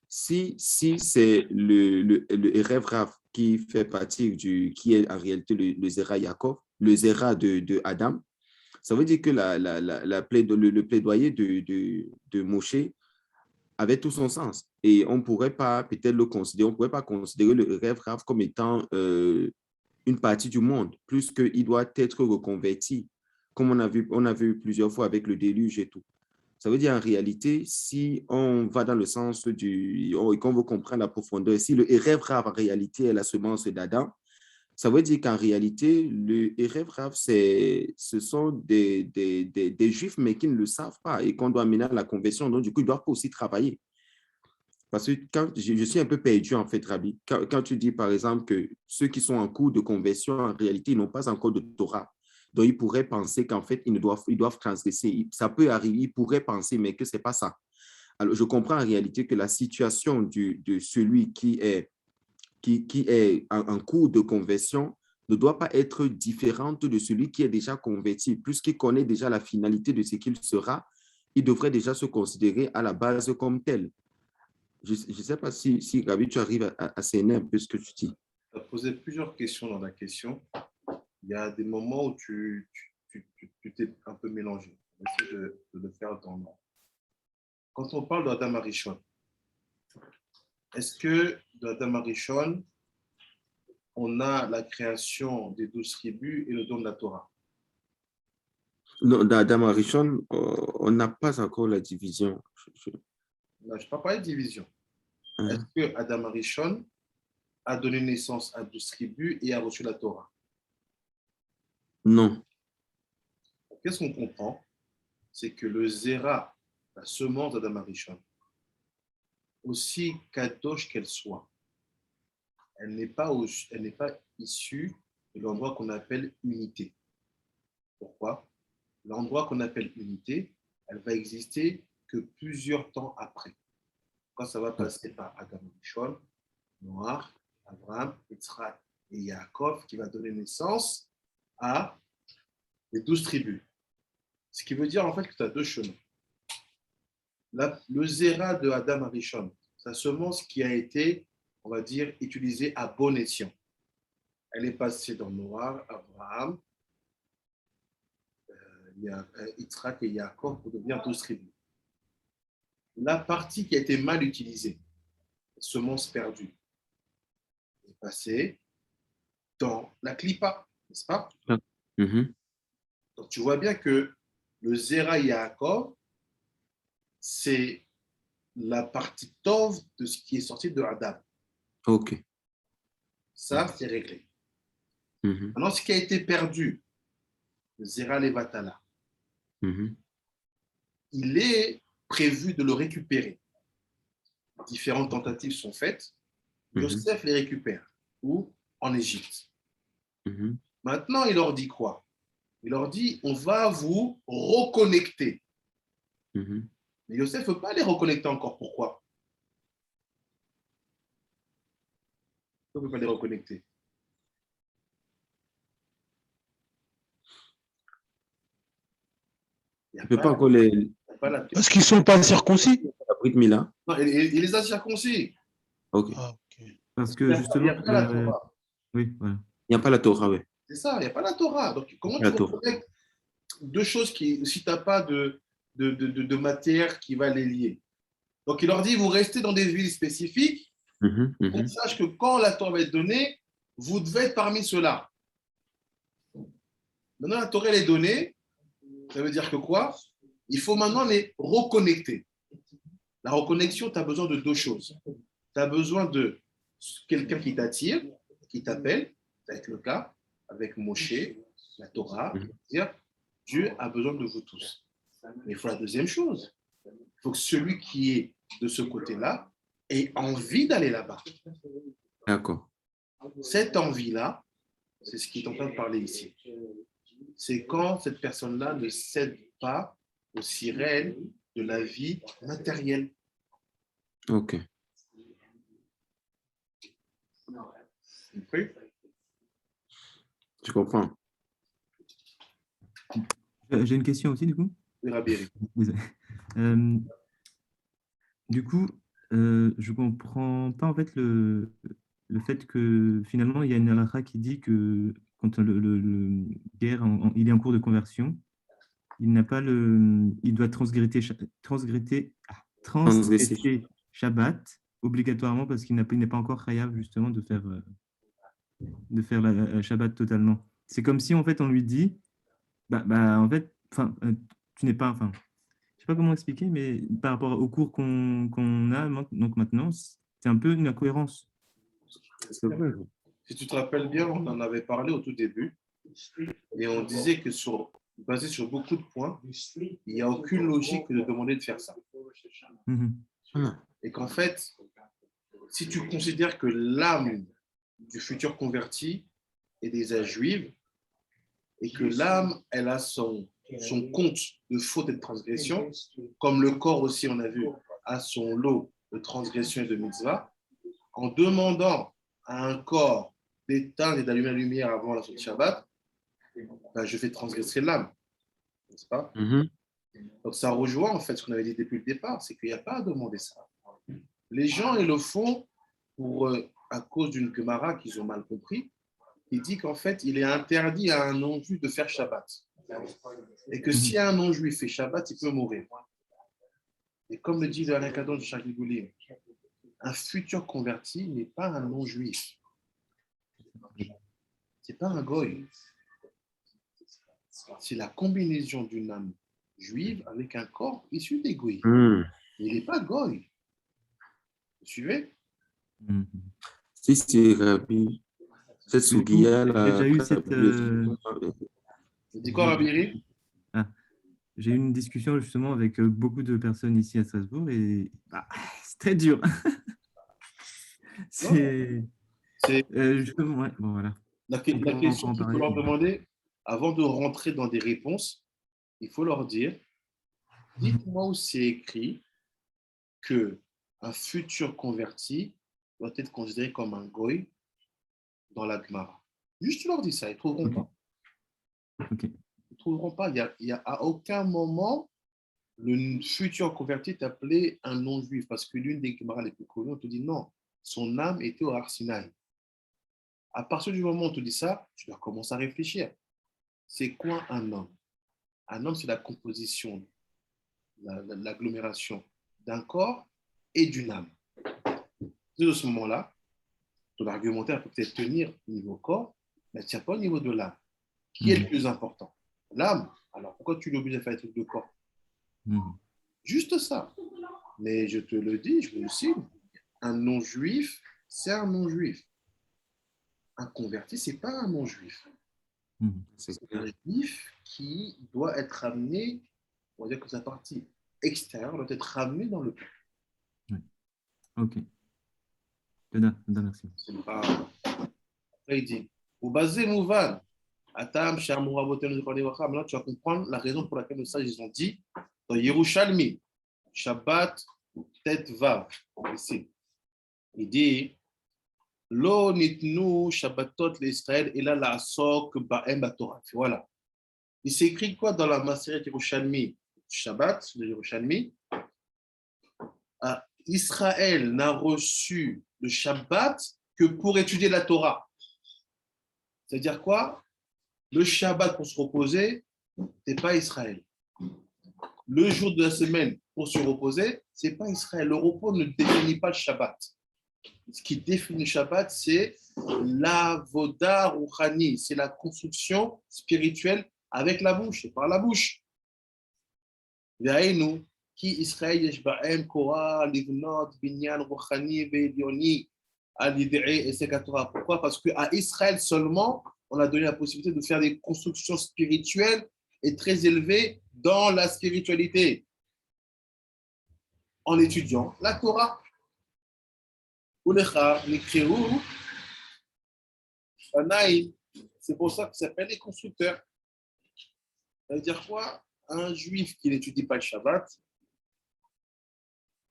B: Si c'est le Erev Rav qui fait partie qui est en réalité le Zera Yaakov, le Zera de Adam, ça veut dire que le plaidoyer de Moshe avait tout son sens. Et on pourrait pas peut-être le considérer, on pourrait pas considérer le Erev Rav comme étant une partie du monde, plus qu'il doit être reconverti, comme on a vu plusieurs fois avec le déluge et tout. Ça veut dire en réalité, si on va dans le sens et qu'on veut comprendre la profondeur, si le Erev Rav en réalité est la semence d'Adam, ça veut dire qu'en réalité, le Erev Rav, ce sont des Juifs, mais qui ne le savent pas et qu'on doit amener à la conversion. Donc, du coup, ils doivent aussi travailler. Parce que quand je suis un peu perdu, en fait, Rabbi, quand tu dis, par exemple, que ceux qui sont en cours de conversion, en réalité, ils n'ont pas encore de Torah. Donc, ils pourraient penser qu'en fait, ils doivent transgresser. Ça peut arriver, ils pourraient penser, mais que ce n'est pas ça. Alors, je comprends en réalité que la situation de celui qui est en cours de conversion ne doit pas être différente de celui qui est déjà converti. Puisqu'il connaît déjà la finalité de ce qu'il sera, il devrait déjà se considérer à la base comme tel. Je ne sais pas si Gabi, tu arrives à cerner un peu ce que tu dis.
A: Tu as posé plusieurs questions dans la question. Il y a des moments où tu t'es un peu mélangé. On va essayer de le faire dans l'ordre. Quand on parle d'Adam Arishon, est-ce que d'Adam Arishon, on a la création des 12 tribus et le don de la Torah?
B: Non, dans Arishon, on n'a pas encore la division.
A: Là, je ne parle pas de division.
B: Hein?
A: Est-ce que Adam Arishon a donné naissance à 12 tribus et a reçu la Torah?
B: Non.
A: Qu'est-ce qu'on comprend? C'est que le Zera, la semence d'Adam Arishon, aussi kadosh qu'elle soit, elle n'est pas issue de l'endroit qu'on appelle unité. Pourquoi? L'endroit qu'on appelle unité, elle va exister que plusieurs temps après. Quand ça va passer par Adam Rishon, Noach, Abraham, Yitzhak et Yaakov, qui va donner naissance à les 12 tribus. Ce qui veut dire en fait que tu as deux chemins. Le zéra de Adam Arishon, sa semence qui a été, on va dire, utilisée à bon escient. Elle est passée dans Noach, Abraham, Yitzhak et Yaakov pour devenir 12 tribus. La partie qui a été mal utilisée, la semence perdue, est passée dans la clipa, n'est-ce pas?
B: Mhm.
A: Donc tu vois bien que le Zera Yaakov, c'est la partie tov de ce qui est sorti de Adam.
B: OK.
A: Ça, c'est réglé.
B: Mhm.
A: Maintenant, ce qui a été perdu, le Zera Levatala,
B: Mhm.
A: il est prévu de le récupérer. Différentes tentatives sont faites.
B: Mhm.
A: Yosef les récupère. Où? En Égypte.
B: Mhm.
A: Maintenant, il leur dit quoi? Il leur dit, on va vous reconnecter.
B: Mhm.
A: Mais Yosef ne veut pas les reconnecter encore. Pourquoi? Pourquoi il ne veut pas les reconnecter? Il n'y
B: Il
A: a
B: ne peut pas
A: pas,
B: encore les
A: il y a pas la...
C: Parce qu'ils ne sont pas circoncis.
B: Brit Mila.
A: Non, il les a circoncis.
B: OK.
C: Ah, ok.
B: Parce
A: Il
B: que
A: n'y a,
B: justement,
A: pas la Torah.
B: oui, voilà. Il n'y a pas la Torah, oui.
A: C'est ça, il n'y a pas la Torah. Donc, comment
B: La
A: tu
B: Torah.
A: reconnectes deux choses qui, si tu n'as pas de matière qui va les lier? Donc, il leur dit, vous restez dans des villes spécifiques,
B: Mhm.
A: qu'on
B: Mhm.
A: sache que quand la Torah va être donnée, vous devez être parmi ceux-là. Maintenant, la Torah elle est donnée, ça veut dire que quoi? Il faut maintenant les reconnecter. La reconnexion, tu as besoin de deux choses. Tu as besoin de quelqu'un qui t'attire, qui t'appelle, ça va être le cas avec Moshe, la Torah, dire Dieu a besoin de vous tous. Mais il faut la deuxième chose. Il faut que celui qui est de ce côté-là ait envie d'aller là-bas.
B: D'accord.
A: Cette envie-là, c'est ce qui est en train de parler ici. C'est quand cette personne-là ne cède pas aux sirènes de la vie matérielle.
B: OK.
A: Compris?
B: Je comprends.
E: J'ai une question aussi, du coup.
A: Oui, Rabbi.
E: Désolé. Euh, du coup, je comprends pas en fait le fait que finalement, il y a une halakha qui dit que quand le guerre il est en cours de conversion, il doit
B: Transgresser.
E: transgresser Shabbat obligatoirement parce il n'est pas encore chayav justement de faire la Shabbat totalement. C'est comme si en fait on lui dit, en fait, tu n'es pas, enfin, je sais pas comment expliquer, mais par rapport au cours qu'on a donc maintenant, c'est un peu une incohérence.
B: C'est vrai.
A: Si tu te rappelles bien, on en avait parlé au tout début et on disait que basé sur beaucoup de points, il n'y a aucune logique de demander de faire ça.
E: Mhm.
B: Ah.
A: Et qu'en fait, si tu considères que l'âme du futur converti est des âges juives et que l'âme, elle a son compte de faute et de transgression, comme le corps aussi, on a vu, a son lot de transgression et de mitzvah, en demandant à un corps d'éteindre et d'allumer la lumière avant la sortie de Shabbat, je fais transgresser l'âme, n'est-ce pas?
B: Mhm.
A: Donc ça rejoint en fait ce qu'on avait dit depuis le départ, c'est qu'il n'y a pas à demander ça. Les gens, ils le font à cause d'une Gemara qu'ils ont mal compris, qui dit qu'en fait, il est interdit à un non-juif de faire Shabbat. Et que si un non-juif fait Shabbat, il peut mourir. Et comme le dit le Harakadon de Charles Goulim, un futur converti n'est pas un non-juif. C'est pas un goy. C'est la combinaison d'une âme juive avec un corps issu des goy.
B: Hmm.
A: Il n'est pas goy. Vous suivez?
E: Mhm.
B: Si c'est Rabbi, cette
E: Du coup,
B: Sugiya-là,
E: j'ai déjà eu
B: après,
E: cette,
A: Vous dites quoi, Rabiri?
E: j'ai eu une discussion justement avec beaucoup de personnes ici à Strasbourg et c'est très dur. C'est
A: C'est
E: justement, ouais, bon voilà.
A: la
E: On pourra
A: question
E: encore en
A: qu'il faut
E: parler.
A: leur demander, avant de rentrer dans des réponses, il faut leur dire, dites-moi où c'est écrit qu'un futur converti doit être considéré comme un goy dans la Gemara. Juste tu leur dis ça, ils ne trouveront pas.
E: Ok.
A: Ils ne trouveront pas. Il y a à aucun moment le futur converti est appelé un non-juif, parce que l'une des Gemara les plus connues, on te dit non, son âme était au Har Sinaï. À partir du moment où on te dit ça, tu dois commencer à réfléchir. C'est quoi un homme? Un homme, c'est la composition, l'agglomération d'un corps et d'une âme. De ce moment-là, ton argumentaire peut peut-être tenir au niveau corps, mais ne tient pas au niveau de l'âme. Qui est le plus important? L'âme. Alors pourquoi tu l'obliges à faire des trucs de corps? Juste ça. Mais je te le dis, je vous le signe, un non-juif, c'est un non-juif. Un converti, ce n'est pas un non-juif. C'est un juif qui doit être amené, on va dire que sa partie extérieure doit être ramenée dans le peuple.
E: Oui. Ok. Merci.
A: C'est pas... Après, il dit, au basé mouvan, atam, shamura, boten, maintenant tu vas comprendre la raison pour laquelle les sages ils ont dit dans Yerushalmi, Shabbat, Tet Vav, ici, il dit, Lo nitnu Shabbatot l'Israël et là la sok ba'em batorah. Voilà. Il s'écrit quoi dans la Maseret Yerushalmi, Shabbat de Yerushalmi? Israël n'a reçu le Shabbat que pour étudier la Torah. C'est-à-dire quoi? Le Shabbat pour se reposer, ce n'est pas Israël. Le jour de la semaine pour se reposer, ce n'est pas Israël. Le repos ne définit pas le Shabbat. Ce qui définit le Shabbat, c'est l'avoda rouhani, c'est la construction spirituelle avec la bouche et par la bouche. Ve'ainu, ki Israël yesh ba'em kora livnot binyan rouhani ve'elioni al yidei esek Torah. Pourquoi? Parce qu'à Israël seulement, on a donné la possibilité de faire des constructions spirituelles et très élevées dans la spiritualité en étudiant la Torah. C'est pour ça que ça s'appelle les constructeurs. Ça veut dire quoi? Un juif qui n'étudie pas le Shabbat,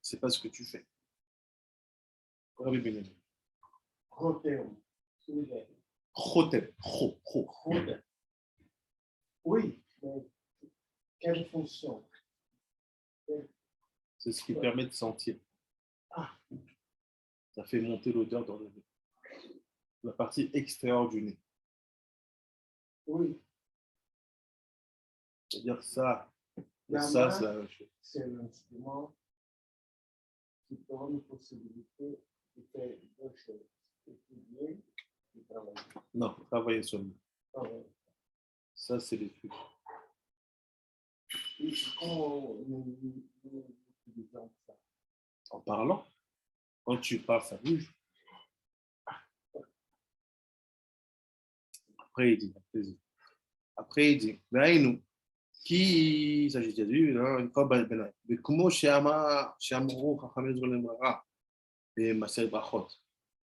A: c'est pas ce que tu fais. Chotem.
C: Oui, mais quelle fonction?
A: C'est ce qui permet de sentir. Ça fait monter l'odeur dans le nez. La partie extérieure du nez.
C: Oui.
A: C'est-à-dire ça,
C: La
A: ça,
C: main,
A: c'est la même chose.
C: c'est l'instrument qui donne la possibilité de faire deux choses. Étudier et travailler.
A: Non, travailler seulement.
C: Travailler.
A: Ça, c'est les trucs.
C: Et quand nous utilisons ça,
A: En parlant, quand tu parles, ça bouge. Après, il dit, Naïnou, qui, ça j'ai déjà vu, une fois, mais comment Shamro, Chachamim Zolemara, et Masel Brachot,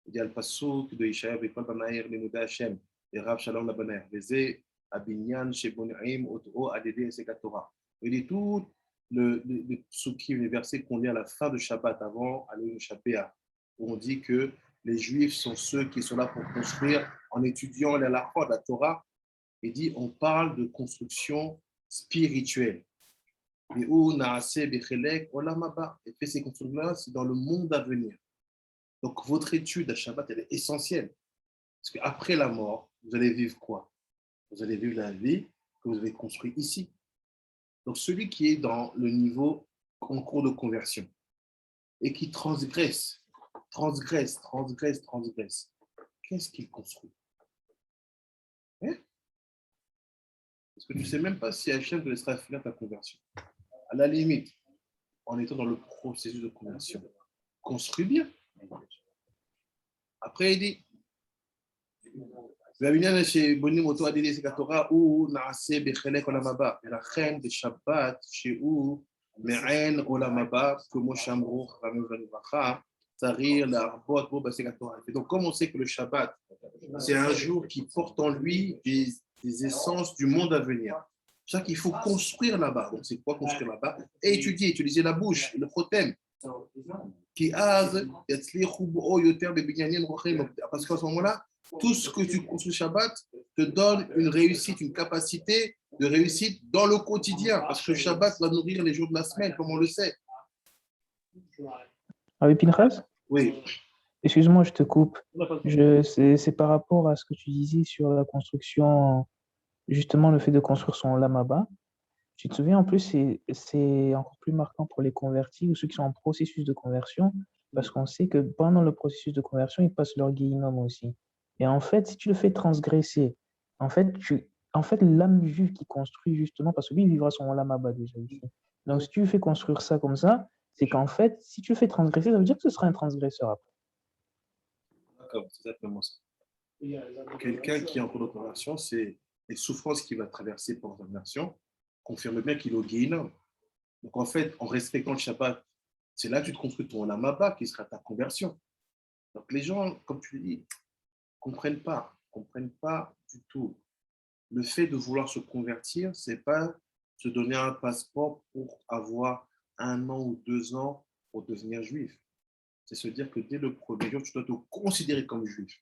A: il y a le Passouk de Ishaïa, et quand Banaïr, les Mouda Hashem, et Rav Shalom la Banaïr, les Abinyan, Shebonaïm, Otro, Adede, et Sekatora. Il dit tout le psukim, les versets qu'on lit à la fin de Shabbat, avant aller au Shabbat, où on dit que les Juifs sont ceux qui sont là pour construire en étudiant la halakha, la Torah. Il dit on parle de construction spirituelle. Et où Naase Bechelek Olamaba. Et fait ces constructions-là, c'est dans le monde à venir. Donc votre étude à Shabbat, elle est essentielle. Parce qu'après la mort, vous allez vivre quoi? Vous allez vivre la vie que vous avez construite ici. Donc celui qui est dans le niveau en cours de conversion et qui transgresse, qu'est-ce qu'il construit? Parce que tu ne sais même pas si Hachem te laissera finir ta conversion. À la limite, en étant dans le processus de conversion, construis bien. Après, il dit, והבניין שבונים אותו עד ידי התורה הוא נעשה בחלק עולם הבא, ולכן בשבת שהוא מעין עולם הבא, כמו שאמרו חכמים לברכה, צריך להרבות בו בהישג התורה. Et donc, comme on sait que le Shabbat, c'est un jour qui porte en lui des essences du monde à venir. C'est ça qu'il faut construire là-bas. Donc, c'est quoi construire là-bas? Et étudier, utiliser la bouche, le chotem. Parce qu'à ce moment-là, tout ce que tu construis Shabbat te donne une réussite, une capacité de réussite dans le quotidien. Parce que le Shabbat va nourrir les jours de la semaine, comme on le sait.
D: Rabbi Pinchas,
A: Oui.
D: excuse-moi, je te coupe. C'est par rapport à ce que tu disais sur la construction, justement le fait de construire son lamaba. Tu te souviens, en plus, c'est encore plus marquant pour les convertis ou ceux qui sont en processus de conversion, parce qu'on sait que pendant le processus de conversion, ils passent leur guéhinnom aussi. Et en fait, si tu le fais transgresser, en fait, l'âme juive qui construit justement, parce que lui, il vivra son lamaba déjà ici. Donc, si tu le fais construire ça comme ça, c'est qu'en fait, si tu le fais transgresser, ça veut dire que ce sera un transgresseur après.
A: D'accord, c'est exactement ça. Quelqu'un qui est en cours de conversion, c'est les souffrances qu'il va traverser pour la conversion, confirme bien qu'il est au Guéhinam. Donc en fait, en respectant le Shabbat, c'est là que tu te construis ton Lamaba qui sera ta conversion. Donc les gens, comme tu le dis, ne comprennent pas du tout. Le fait de vouloir se convertir, ce n'est pas se donner un passeport pour avoir 1 an ou 2 ans pour devenir juif. C'est se dire que dès le premier jour, tu dois te considérer comme juif.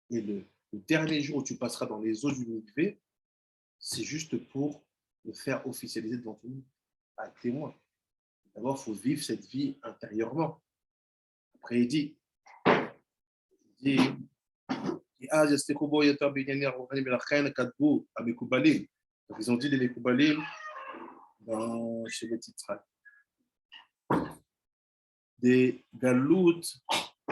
A: Et le dernier jour où tu passeras dans les eaux du mikvé, c'est juste pour le faire officialiser devant tout le monde, à témoin. D'abord, il faut vivre cette vie intérieurement. Après, il dit, ah, ils ont dit les Mekoubalim chez les titres. Des galout,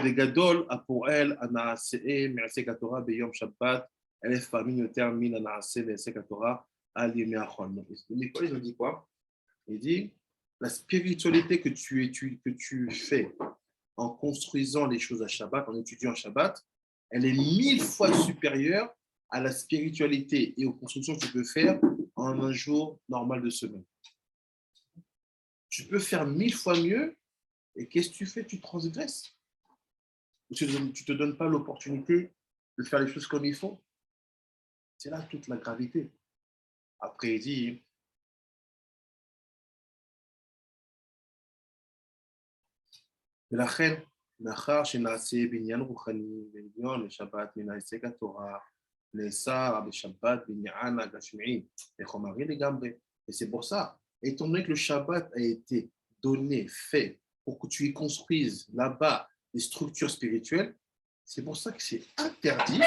A: des gadol a pour elle, Anaasee, Mersek Torah, Beyom Shabbat, Elef Famin, le terme Min Anaasee, Mersek Torah, Aliyemi Achon. Les ils ont dit quoi? Il dit la spiritualité que tu fais en construisant les choses à Shabbat, en étudiant Shabbat, elle est 1000 fois supérieure à la spiritualité et aux constructions que tu peux faire en un jour normal de semaine. Tu peux faire 1000 fois mieux et qu'est-ce que tu fais? Tu transgresses. Tu ne te donnes pas l'opportunité de faire les choses comme il faut. C'est là toute la gravité. Après, il dit ולכן, מאחר שנעשה בעניין רוחני ועליון לשבת מן הישג התורה, נאסר בשבת בעניין הגשמי וחומרי לגמרי. Et c'est pour ça, étant donné que le Shabbat a été donné, fait, pour que tu y construises là-bas des structures spirituelles, c'est pour ça que c'est interdit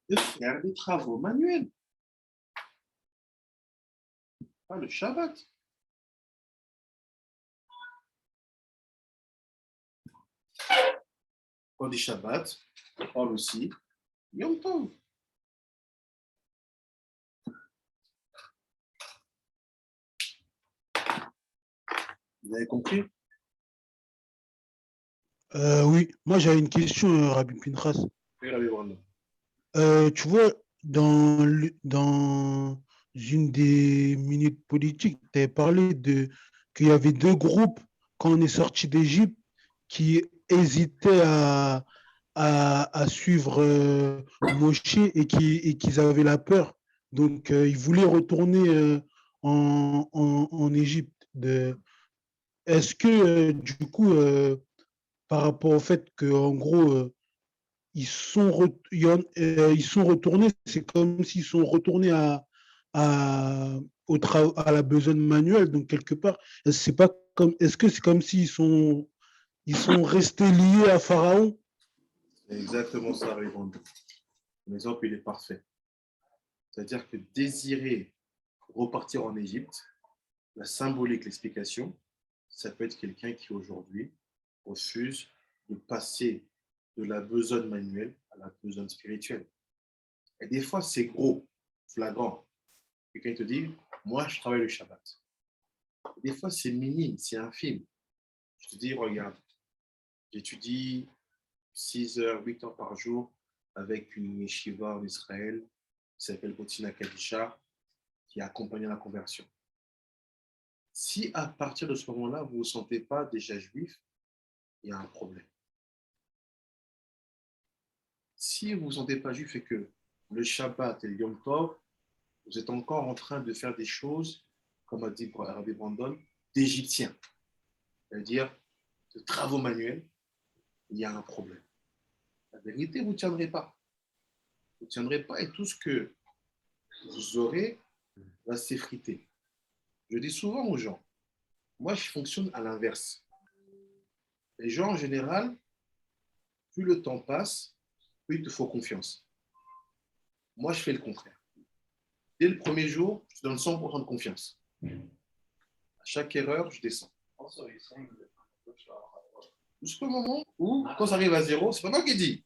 A: de faire des travaux manuels. Pas le Shabbat. Quand on dit Shabbat, on parle aussi Yom Tov. Vous avez compris?
F: Oui, moi j'avais une question, Rabbi Pinchas.
A: Oui, Rabbi Brando.
F: Tu vois, dans une des minutes politiques, tu avais parlé qu'il y avait 2 groupes quand on est sorti d'Égypte qui hésitaient à suivre Moshe et qu'ils avaient la peur. Donc, ils voulaient retourner en Égypte. Est-ce que, du coup, par rapport au fait qu'en gros, ils sont retournés, c'est comme s'ils sont retournés à la besogne manuelle, donc quelque part, est-ce que c'est comme s'ils sont restés liés à Pharaon?
A: C'est exactement ça, Rabbi Brando. L'exemple, il est parfait. C'est-à-dire que désirer repartir en Égypte, la symbolique, l'explication, ça peut être quelqu'un qui aujourd'hui refuse de passer de la besogne manuelle à la besogne spirituelle. Et des fois, c'est gros, flagrant. Quelqu'un te dit, moi, je travaille le Shabbat. Des fois, c'est minime, c'est infime. Je te dis, regarde, j'étudie 6 heures, 8 heures par jour avec une yeshiva en Israël qui s'appelle Otina Kadisha, qui accompagne la conversion. Si à partir de ce moment-là, vous ne vous sentez pas déjà juif, il y a un problème. Si vous ne vous sentez pas juif et que le Shabbat et le Yom Tov, vous êtes encore en train de faire des choses, comme a dit Rabbi Brandon, d'Égyptiens. C'est-à-dire de travaux manuels, il y a un problème. La vérité, vous ne tiendrez pas. Vous ne tiendrez pas et tout ce que vous aurez va s'effriter. Je dis souvent aux gens, moi je fonctionne à l'inverse. Les gens en général, plus le temps passe, plus il te faut confiance. Moi je fais le contraire. Dès le premier jour, je te donne 100% de confiance. À chaque erreur, je descends. Jusqu'au moment où, quand ça arrive à zéro, c'est pas moi qui dis.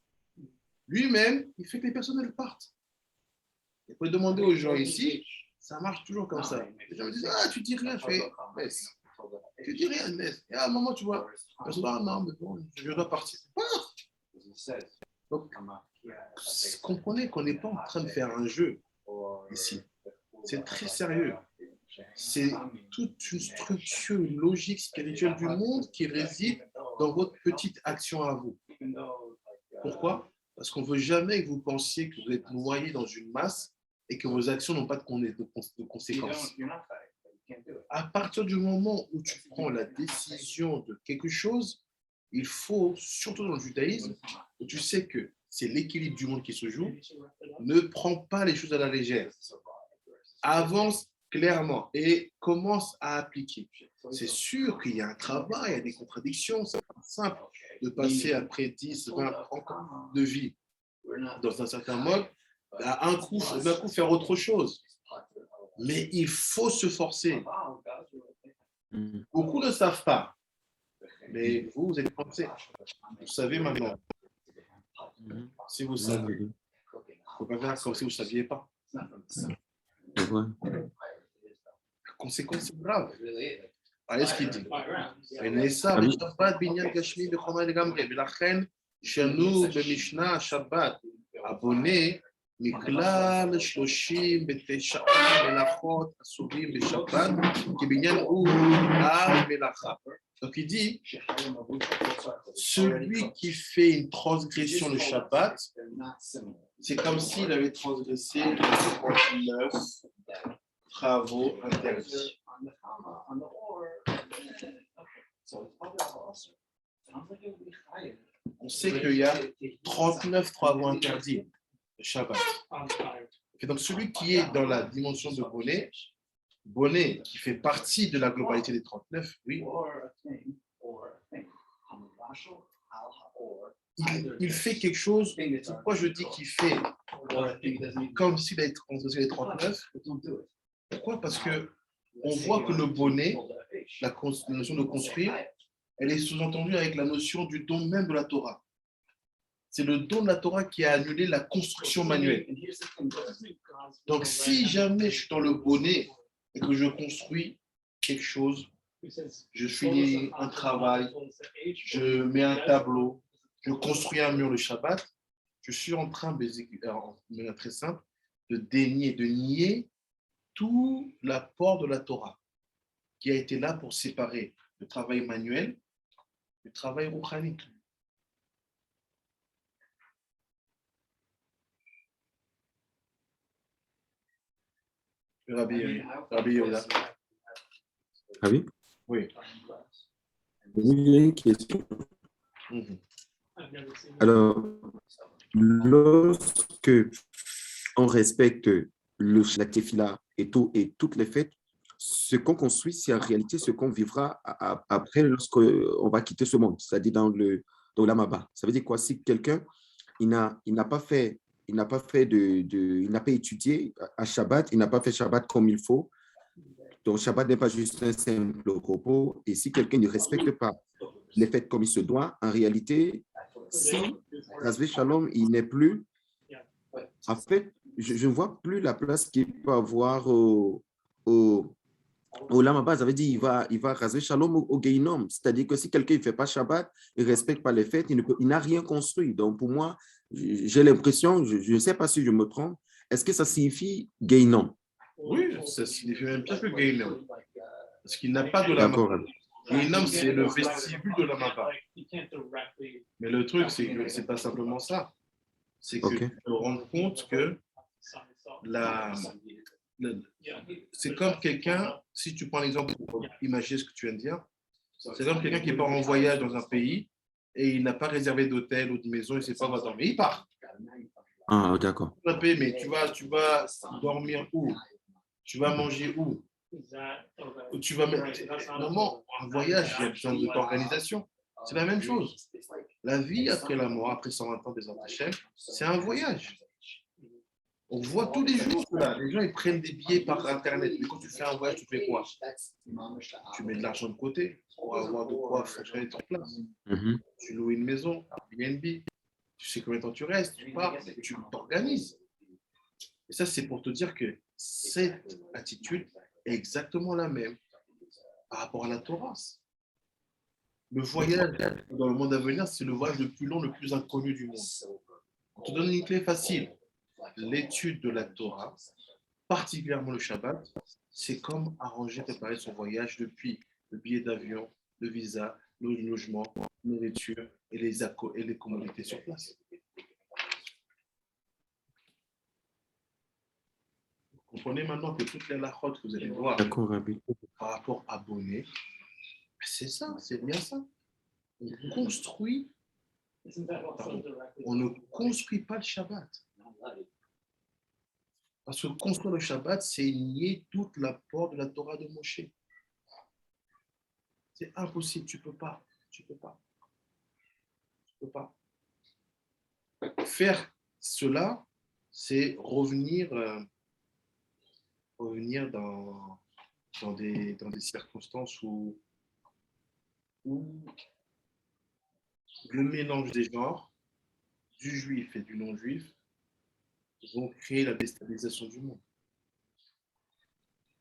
A: Lui-même, il fait que les personnes elles partent. Il faut demander aux gens ici, ça marche toujours comme ça. Les gens me disent, ah, tu dis rien, je fais, laisse. Tu dis rien, laisse. Et à un moment, tu vois, je dis, ah non, mais bon, je dois partir. Donc, comprenez qu'on n'est pas en train de faire un jeu ici. C'est très sérieux. C'est toute une structure, une logique spirituelle du monde qui réside dans votre petite action à vous. Pourquoi? Parce qu'on ne veut jamais que vous pensiez que vous êtes noyé dans une masse et que vos actions n'ont pas de conséquences. À partir du moment où tu prends la décision de quelque chose, il faut, surtout dans le judaïsme, où tu sais que c'est l'équilibre du monde qui se joue, ne prends pas les choses à la légère. Avance clairement et commence à appliquer. C'est sûr qu'il y a un travail, il y a des contradictions, c'est pas simple de passer après 10, 20, 30 ans de vie dans un certain mode, à un coup, d'un coup faire autre chose. Mais il faut se forcer. Beaucoup ne savent pas, mais vous êtes français. Vous savez maintenant. Si vous savez, il ne faut pas faire comme si vous ne saviez pas. La conséquence est grave. Allez, ce qu'il dit. ונעשה בשבת בעניין גשמי בחומר לגמרי, ולכן שנו במשנה שבת הבונה מכלל 39 מלאכות אסורים בשבת, כי בעניין הוא המלאכה. Donc il dit, celui qui fait une transgression le Shabbat, c'est comme s'il avait transgressé les 39 travaux interdits. On sait qu'il y a 39 travaux interdits le Shabbat. Et donc celui qui est dans la dimension de Bonnet, qui fait partie de la globalité des 39, oui, il fait quelque chose. Pourquoi je dis qu'il fait comme s'il avait transgressé les 39? Pourquoi? Parce qu'on voit que le bonnet, la notion de construire, elle est sous-entendue avec la notion du don même de la Torah. C'est le don de la Torah qui a annulé la construction manuelle. Donc, si jamais je suis dans le bonnet et que je construis quelque chose, je finis un travail, je mets un tableau, je construis un mur le Shabbat, je suis en train, de manière très simple, de nier tout l'apport de la Torah qui a été là pour séparer le travail manuel du travail rouhani. Rabbi Yehuda.
B: Ah oui?
A: Oui.
B: Une question.
A: Mhm.
B: Alors, lorsque on respecte la tefila et toutes les fêtes, ce qu'on construit, c'est en réalité ce qu'on vivra après lorsqu'on va quitter ce monde, c'est-à-dire dans l'Amaba. Ça veut dire quoi? Si quelqu'un il n'a pas étudié à Shabbat, il n'a pas fait Shabbat comme il faut. Donc, Shabbat n'est pas juste un simple repos. Et si quelqu'un ne respecte pas les fêtes comme il se doit, en réalité, si Hasvé Shalom, il n'est plus, en fait, je ne vois plus la place qu'il peut avoir au Lamaba. Ça veut dire il va Hasvé Shalom au Geinom. C'est-à-dire que si quelqu'un ne fait pas Shabbat, il ne respecte pas les fêtes, il n'a rien construit. Donc, pour moi, j'ai l'impression, je ne sais pas si je me trompe, est-ce que ça signifie Geinom?
A: Oui, ça signifie même bien que Geinom. Parce qu'il n'a pas de la
B: D'accord.
A: Geinom, c'est le vestibule de la Mapa. Mais le truc, c'est que ce n'est pas simplement ça. C'est que
B: Ok.
A: tu te rends compte que c'est comme quelqu'un, si tu prends l'exemple pour imaginer ce que tu viens de dire, c'est comme quelqu'un qui part en voyage dans un pays et il n'a pas réservé d'hôtel ou de maison, il ne sait pas où va dormir. Il part.
B: Ah, d'accord.
A: Mais tu vas dormir où? Tu vas manger où? Tu vas Normalement, un voyage, il y a besoin d'organisation. C'est la même chose. La vie après la mort, après 120 ans des Hachem, c'est un voyage. On voit tous les jours là. Les gens ils prennent des billets par internet. Mais quand tu fais un voyage, tu fais quoi? Tu mets de l'argent de côté pour avoir de quoi fonctionner ton place.
B: Mhm.
A: Tu loues une maison, Airbnb. Tu sais combien de temps tu restes, tu pars, tu t'organises. Et ça, c'est pour te dire que cette attitude est exactement la même par rapport à la Torah. Le voyage dans le monde à venir, c'est le voyage le plus long, le plus inconnu du monde. On te donne une clé facile. L'étude de la Torah, particulièrement le Shabbat, c'est comme arranger, préparer son voyage depuis le billet d'avion, le visa, le logement, la nourriture et les commodités sur place. Vous comprenez maintenant que toutes les halachot que vous allez voir
B: D'accord, Rabbi.
A: par rapport à Bonnet, c'est ça, c'est bien ça. On ne construit pas le Shabbat. Parce que construire le Shabbat, c'est nier toute l'apport de la Torah de Moshe. C'est impossible, tu ne peux pas. Tu peux pas. Tu peux pas. Faire cela, c'est revenir dans des circonstances où le mélange des genres, du juif et du non-juif, vont créer la déstabilisation du monde.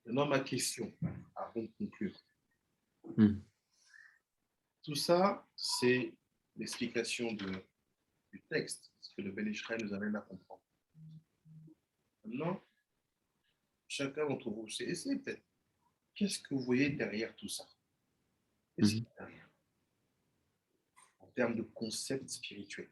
A: Maintenant, ma question, avant de conclure. Tout ça, c'est l'explication du texte, ce que le Ben Israël nous amène à comprendre. Maintenant, chacun d'entre vous, essayez peut-être. Qu'est-ce que vous voyez derrière tout ça? Qu'est-ce qu'il y a derrière? En termes de concept spirituel.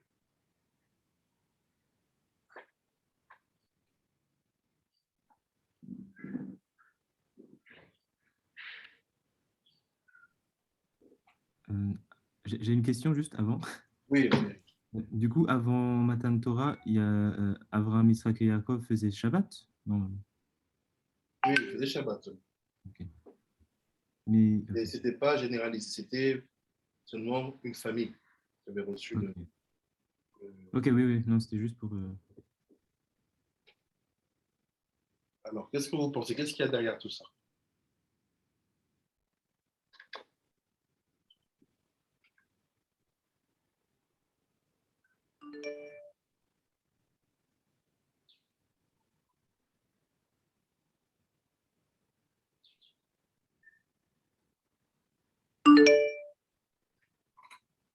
E: J'ai une question juste avant.
A: Oui.
E: Du coup, avant Matan Torah, il y a Abraham, Isaac et Yaakov faisaient Shabbat? Non.
A: Oui, il faisait Shabbat.
E: Okay. Mais
A: okay. Ce n'était pas généralisé, c'était seulement une famille qui avait reçu
E: okay. Ok, oui, non, c'était juste pour...
A: Alors, qu'est-ce que vous pensez? Qu'est-ce qu'il y a derrière tout ça?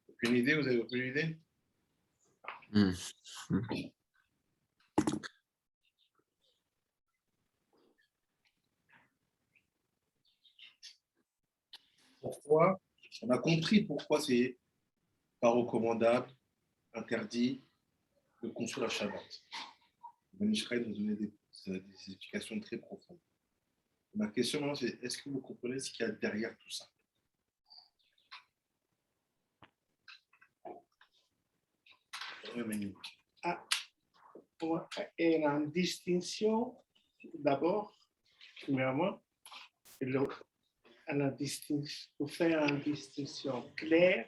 A: Aucune idée? Vous avez aucune idée? Pourquoi? On a compris pourquoi c'est pas recommandable, interdit de construire la Shabbat. Ben Israël nous donnait des explications très profondes. Ma question maintenant, c'est est-ce que vous comprenez ce qu'il y a derrière tout ça?
C: Et la distinction, d'abord, premièrement, pour faire une distinction claire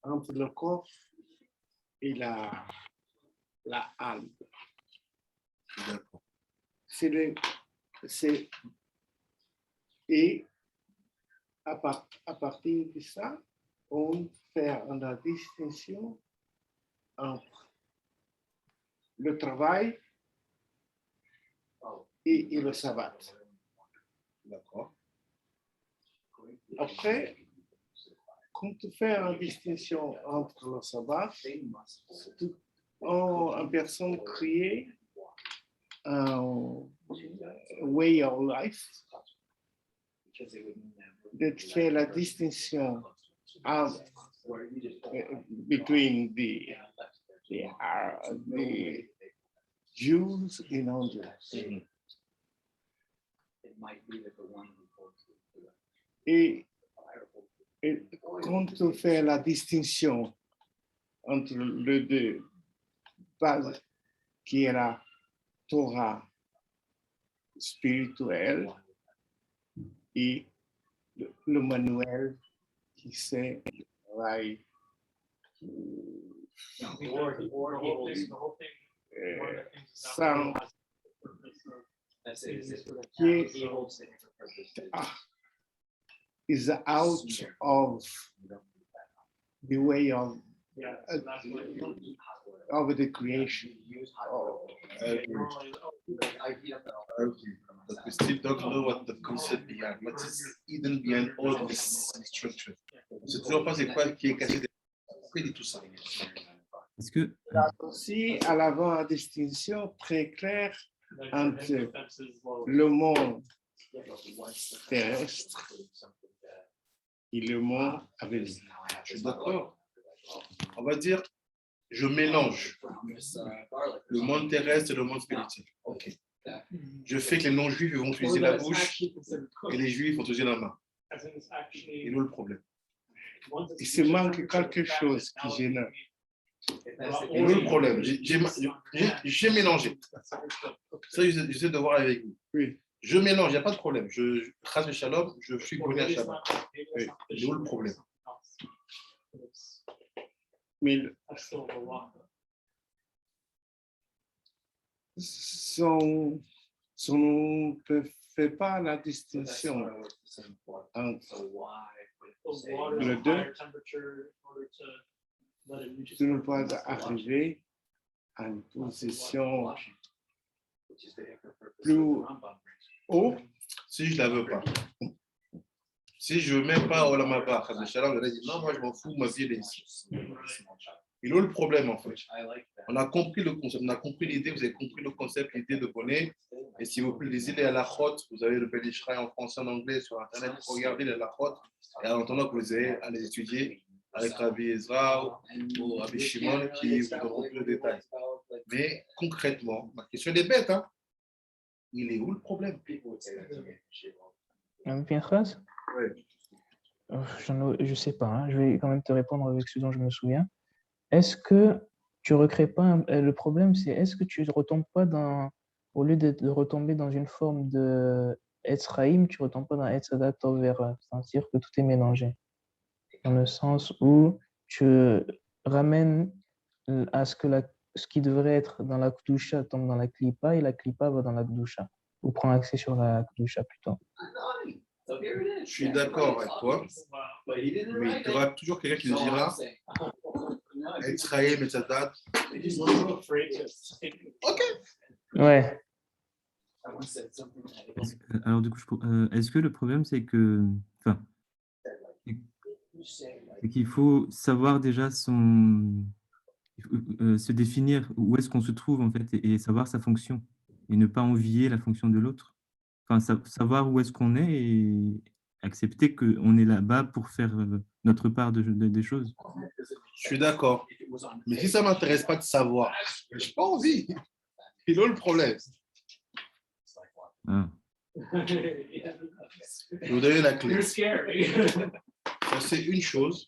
C: entre le corps et la âme.
A: D'accord.
C: Et à partir de ça, on fait une distinction entre le travail et le sabbat.
A: D'accord.
C: Après, quand tu fais une distinction entre le sabbat, une personne crée un way of life that fait la distinction entre between the Jews in Honduras. Et, et quand on fait la distinction entre les deux bases, qui est la Torah spirituelle et le manuel qui c'est le travail sans is out of the way of the creation.
A: But we still don't know what the concept behind, what is hidden behind all of this structure. C'est toujours pas c'est quoi qui est caché derrière. Pourquoi il dit tout ça?
E: Est-ce que
C: Il y a aussi à l'avant une distinction très claire entre le monde terrestre et le monde à venir.
A: Je suis d'accord. On va dire, je mélange le monde terrestre et le monde spirituel. Ok. Je fais que les non-juifs vont utiliser la bouche et les juifs vont utiliser la main. Et là le problème.
C: Il se manque quelque chose qui gêne.
A: Et là le problème. J'ai mélangé. Ça, j'essaie de voir avec vous.
C: Oui.
A: Je mélange, il n'y a pas de problème. Je trace le shalom, je suis connu à Shabbat. Oui. Et où le problème?
C: Mais on ne fait pas la distinction entre les deux. Tu ne peux pas arriver à une position plus haut.
A: Si je ne la veux pas. Si je ne veux même pas Olam Haba, Chas v'Shalom, je vais dire non, moi je m'en fous, ma vie elle est ici. Et là, le problème en fait. On a compris le concept, on a compris l'idée, vous avez compris le concept, l'idée de bonnet. Et si vous lisez les halachot, vous avez le Ben Ish Chai en français, en anglais, sur Internet, regardez les halachot. Et en attendant que vous allez aller étudier avec Rabbi Ezra ou Rabbi Shimon qui vous donneront plus de détails. Mais concrètement, ma question est bête, hein? Il est où le problème?
D: Pinchas?
A: Oui.
D: Je ne sais pas, hein. Je vais quand même te répondre avec ce dont je me souviens. Est-ce que tu ne recrées pas le problème, c'est est-ce que tu ne retombes pas dans, au lieu de retomber dans une forme de Etz Chaim, tu ne retombes pas dans Etz Hadat Tov Vera, c'est-à-dire que tout est mélangé, dans le sens où tu ramènes à ce que ce qui devrait être dans la Kedusha tombe dans la Klippa et la Klippa va dans la Kedusha, ou prend accès sur la Kedusha plutôt.
A: Je suis d'accord avec toi, mais il y aura toujours quelqu'un qui nous dira Etzraïm, Etzadat. Ok.
D: Ouais.
E: Alors du coup, est-ce que le problème c'est que, enfin, c'est qu'il faut savoir déjà se définir où est-ce qu'on se trouve en fait et savoir sa fonction et ne pas envier la fonction de l'autre. Enfin, savoir où est-ce qu'on est et accepter qu'on est là-bas pour faire notre part des choses.
A: Je suis d'accord. Mais si ça ne m'intéresse pas de savoir, je n'ai pas envie. C'est là le problème.
E: Ah.
A: Je vais vous donner la clé. Ça, c'est une chose.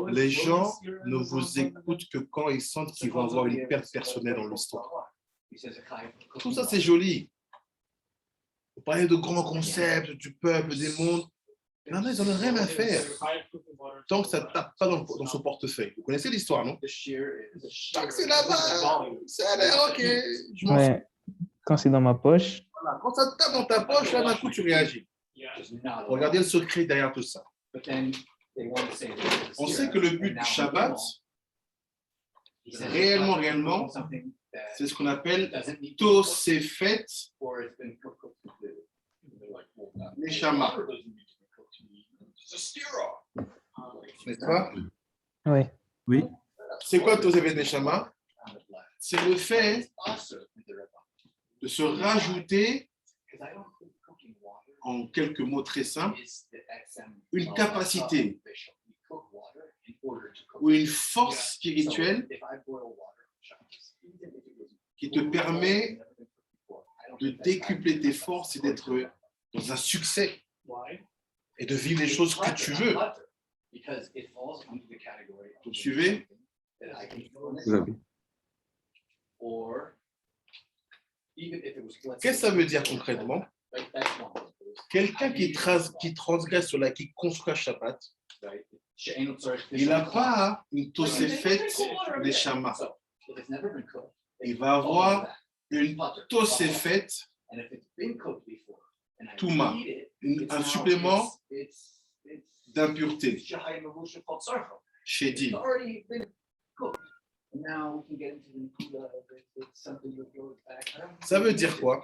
A: Les gens ne vous écoutent que quand ils sentent qu'ils vont avoir une perte personnelle dans l'histoire. Tout ça, c'est joli. Vous parlez de grands concepts, du peuple, des mondes. Non, ils n'en ont rien à faire. Tant que ça ne tape pas dans son portefeuille. Vous connaissez l'histoire, non? Tant que c'est là-bas, c'est là, ok. Je m'en fous.
D: Quand c'est dans ma poche.
A: Voilà. Quand ça tape dans ta poche, là, d'un coup, tu réagis. Regardez le secret derrière tout ça. On sait que le but du Shabbat, réellement, c'est ce qu'on appelle Tosefet Neshama. N'est-ce pas?
D: Oui.
E: Oui.
A: C'est quoi Tosefet Neshama? C'est le fait de se rajouter, en quelques mots très simples, une capacité ou une force spirituelle qui te permet de décupler tes forces et d'être dans un succès et de vivre les choses que tu veux. Vous suivez?
B: Zabi.
A: Qu'est-ce que ça veut dire concrètement? Quelqu'un qui transgresse sur qui construit un Shabbat, il n'a pas une Tosefet des Shamas. Il va avoir une Tosefet Touma, un supplément d'impureté. Chédim. Ça veut dire quoi?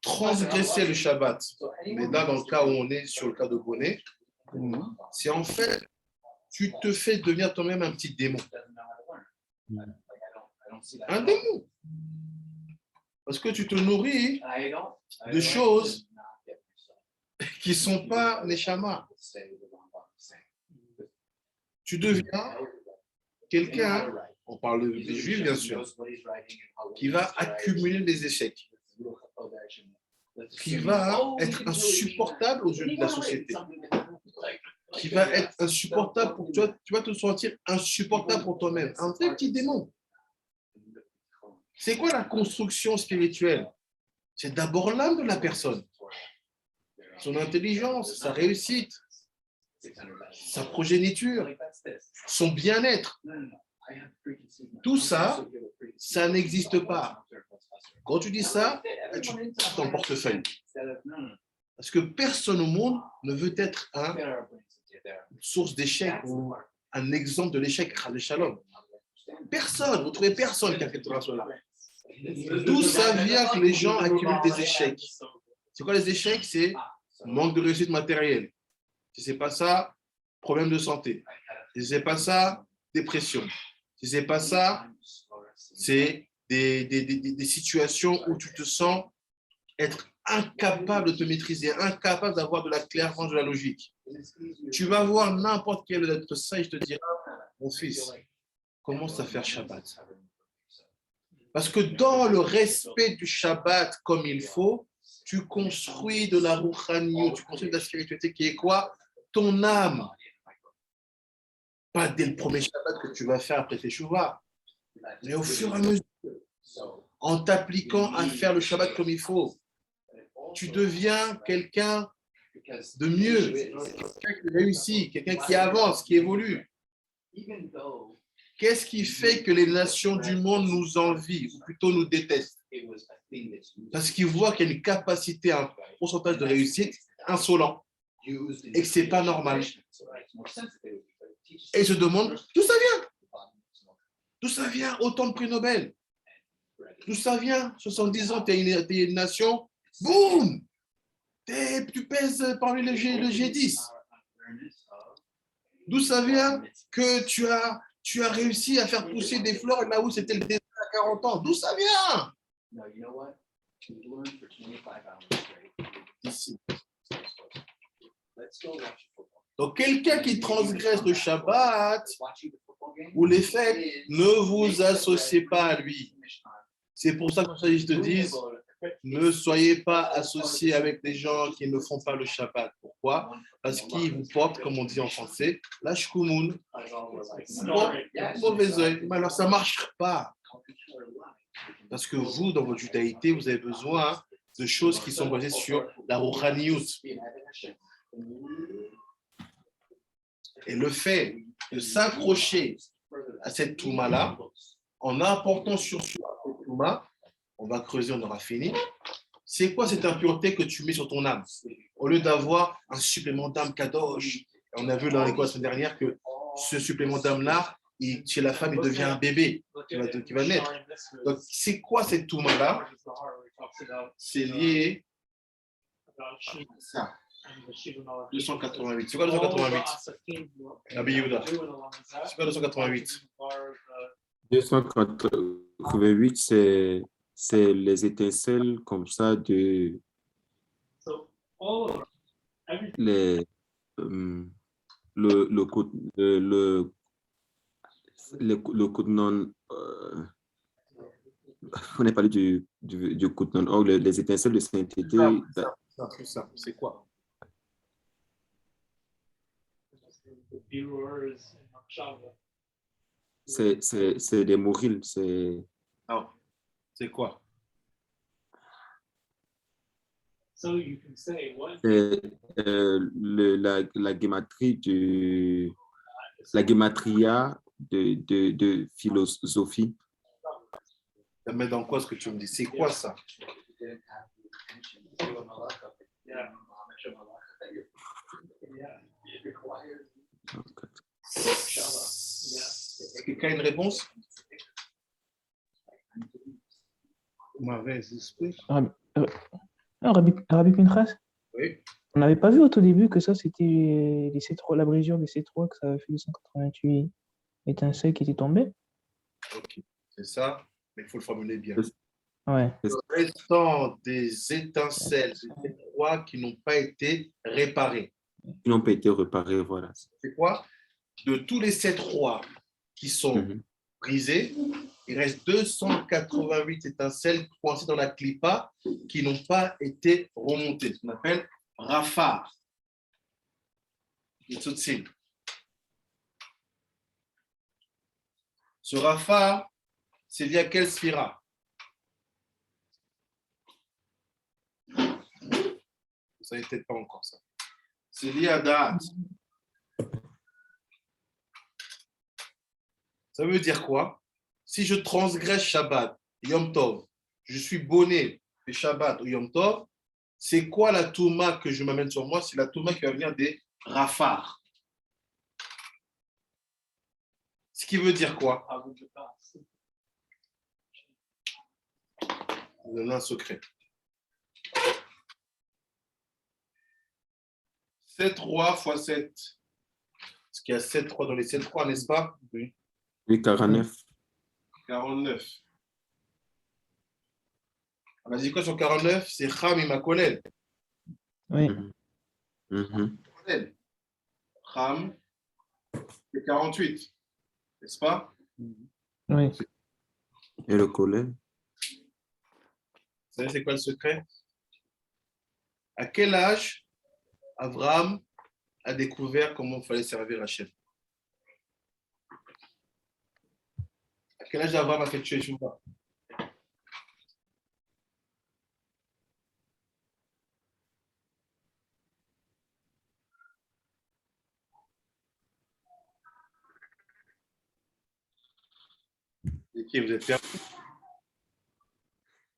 A: Transgresser le Shabbat. Mais là, dans le cas où on est sur le cas de Bonnet, c'est en fait, tu te fais devenir toi-même un petit démon. Un démon. Parce que tu te nourris de choses qui ne sont pas les shamas. Tu deviens quelqu'un, on parle des juifs bien sûr, qui va accumuler des échecs, qui va être insupportable aux yeux de la société, qui va être insupportable pour toi, tu vas te sentir insupportable pour toi-même, un vrai petit démon. C'est quoi la construction spirituelle? C'est d'abord l'âme de la personne, son intelligence, sa réussite, sa progéniture, son bien-être. Tout ça, ça n'existe pas. Quand tu dis ça, tu as ton portefeuille. Parce que personne au monde ne veut être une source d'échec ou un exemple de l'échec de Shalom. Personne, vous ne trouvez personne qui a fait tout cela. D'où ça vient que les gens accumulent des échecs? C'est quoi les échecs? C'est manque de réussite matérielle. Si ce n'est pas ça, problème de santé. Si ce n'est pas ça, dépression. Si ce n'est pas ça, c'est des situations où tu te sens être incapable de te maîtriser, incapable d'avoir de la clairvoyance, de la logique. Tu vas voir n'importe quel être saint et je te dirai, mon fils, commence à faire Shabbat. Parce que dans le respect du Shabbat comme il faut, tu construis de la rouchaniyut, tu construis de la spiritualité qui est quoi? Ton âme. Pas dès le premier Shabbat que tu vas faire après tes Shuvah, mais au fur et à mesure, en t'appliquant à faire le Shabbat comme il faut, tu deviens quelqu'un de mieux, quelqu'un qui réussit, quelqu'un qui avance, qui évolue. Qu'est-ce qui fait que les nations du monde nous envient, ou plutôt nous détestent? Parce qu'ils voient qu'il y a une capacité, un pourcentage de réussite insolent, et que ce n'est pas normal. Et ils se demandent d'où ça vient? D'où ça vient autant de prix Nobel? D'où ça vient? 70 ans, tu es une nation, boum! Tu pèses parmi le G10. D'où ça vient que tu as réussi à faire pousser des fleurs là où c'était le désert à 40 ans? D'où ça vient? Ici. Donc, quelqu'un qui transgresse le Shabbat ou les fêtes, ne vous associez pas à lui. C'est pour ça que je te dis, ne soyez pas associés avec des gens qui ne font pas le Shabbat. Pourquoi? Parce qu'ils vous portent, comme on dit en français, la shkumoun. Bon, mauvais œil. Mais alors, ça ne marche pas. Parce que vous, dans votre judaïté, vous avez besoin de choses qui sont basées sur la rouchaniyut. Et le fait de s'accrocher à cette touma-là, en apportant sur cette touma, on va creuser, on aura fini. C'est quoi cette impureté que tu mets sur ton âme? Au lieu d'avoir un supplément d'âme kadosh, on a vu dans l'école la semaine dernière que ce supplément d'âme-là, chez la femme, il devient un bébé qui va naître. Donc, c'est quoi cette touma-là? C'est lié à ça. 288. C'est quoi 288? Rabbi Yehuda. C'est quoi 288?
B: 288, c'est les étincelles comme ça de le coup de non on a parlé du Koutnon. Or, les étincelles de sainteté,
A: Plus simple. C'est quoi?
B: c'est des mourils,
A: Non. C'est quoi?
C: So you can say what?
B: la guématrie la guématria de philosophie.
A: Mais dans quoi ce que tu me dis? C'est quoi ça? Quelqu'un a une réponse?
C: Mauvais esprit.
D: Rabbi Pinchas,
A: Oui.
D: on n'avait pas vu au tout début que ça, c'était les C3, la brisure des C3, que ça avait fait 188 étincelles qui étaient tombées.
A: Ok, c'est ça, mais il faut le formuler bien.
D: Ouais.
A: Le restant des étincelles, des trois qui n'ont pas été réparées.
B: Qui n'ont pas été réparés, voilà.
A: C'est quoi? De tous les 7 rois qui sont brisés, il reste 288 étincelles coincées dans la clipa qui n'ont pas été remontées. Ce qu'on appelle rafar. Ce rafar, c'est lié à quelle sphira? Vous savez peut-être pas encore ça. C'est lié à Da'at. Ça veut dire quoi? Si je transgresse Shabbat, Yom Tov, je suis bonné de Shabbat ou Yom Tov, c'est quoi la touma que je m'amène sur moi? C'est la touma qui va venir des rafars. Ce qui veut dire quoi? Je vous donne un secret. 7 rois x 7. Parce qu'il y a 7 rois dans les 7 rois, n'est-ce pas? Oui.
B: Oui, 49.
A: 49. On a dit quoi sur 49? C'est Cham et Makolel.
D: Oui.
A: Cham, c'est 48. N'est-ce pas?
D: Oui.
B: Et le collet?
A: Vous savez, c'est quoi le secret? À quel âge Abraham a découvert comment il fallait servir Hachem? À quel âge Abraham a fait Teshuvah? Et qui vous êtes perdu?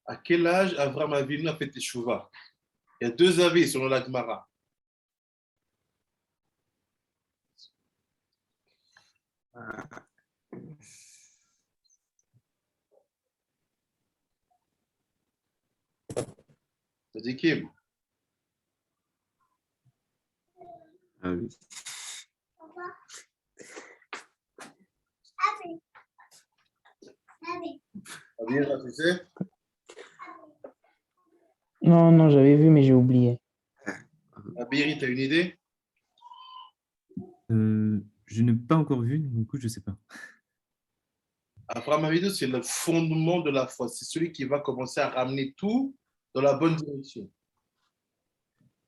A: À quel âge Abraham Avinu a fait Teshuvah? Il y a 2 avis selon la Gemara. Ça dit Kim?
B: Ah oui.
A: Abir, tu sais?
D: Non, j'avais vu, mais j'ai oublié.
A: Abir, tu as une idée?
E: Je n'ai pas encore vu, du coup, je ne sais pas.
A: Abraham Avinu, c'est le fondement de la foi. C'est celui qui va commencer à ramener tout dans la bonne direction.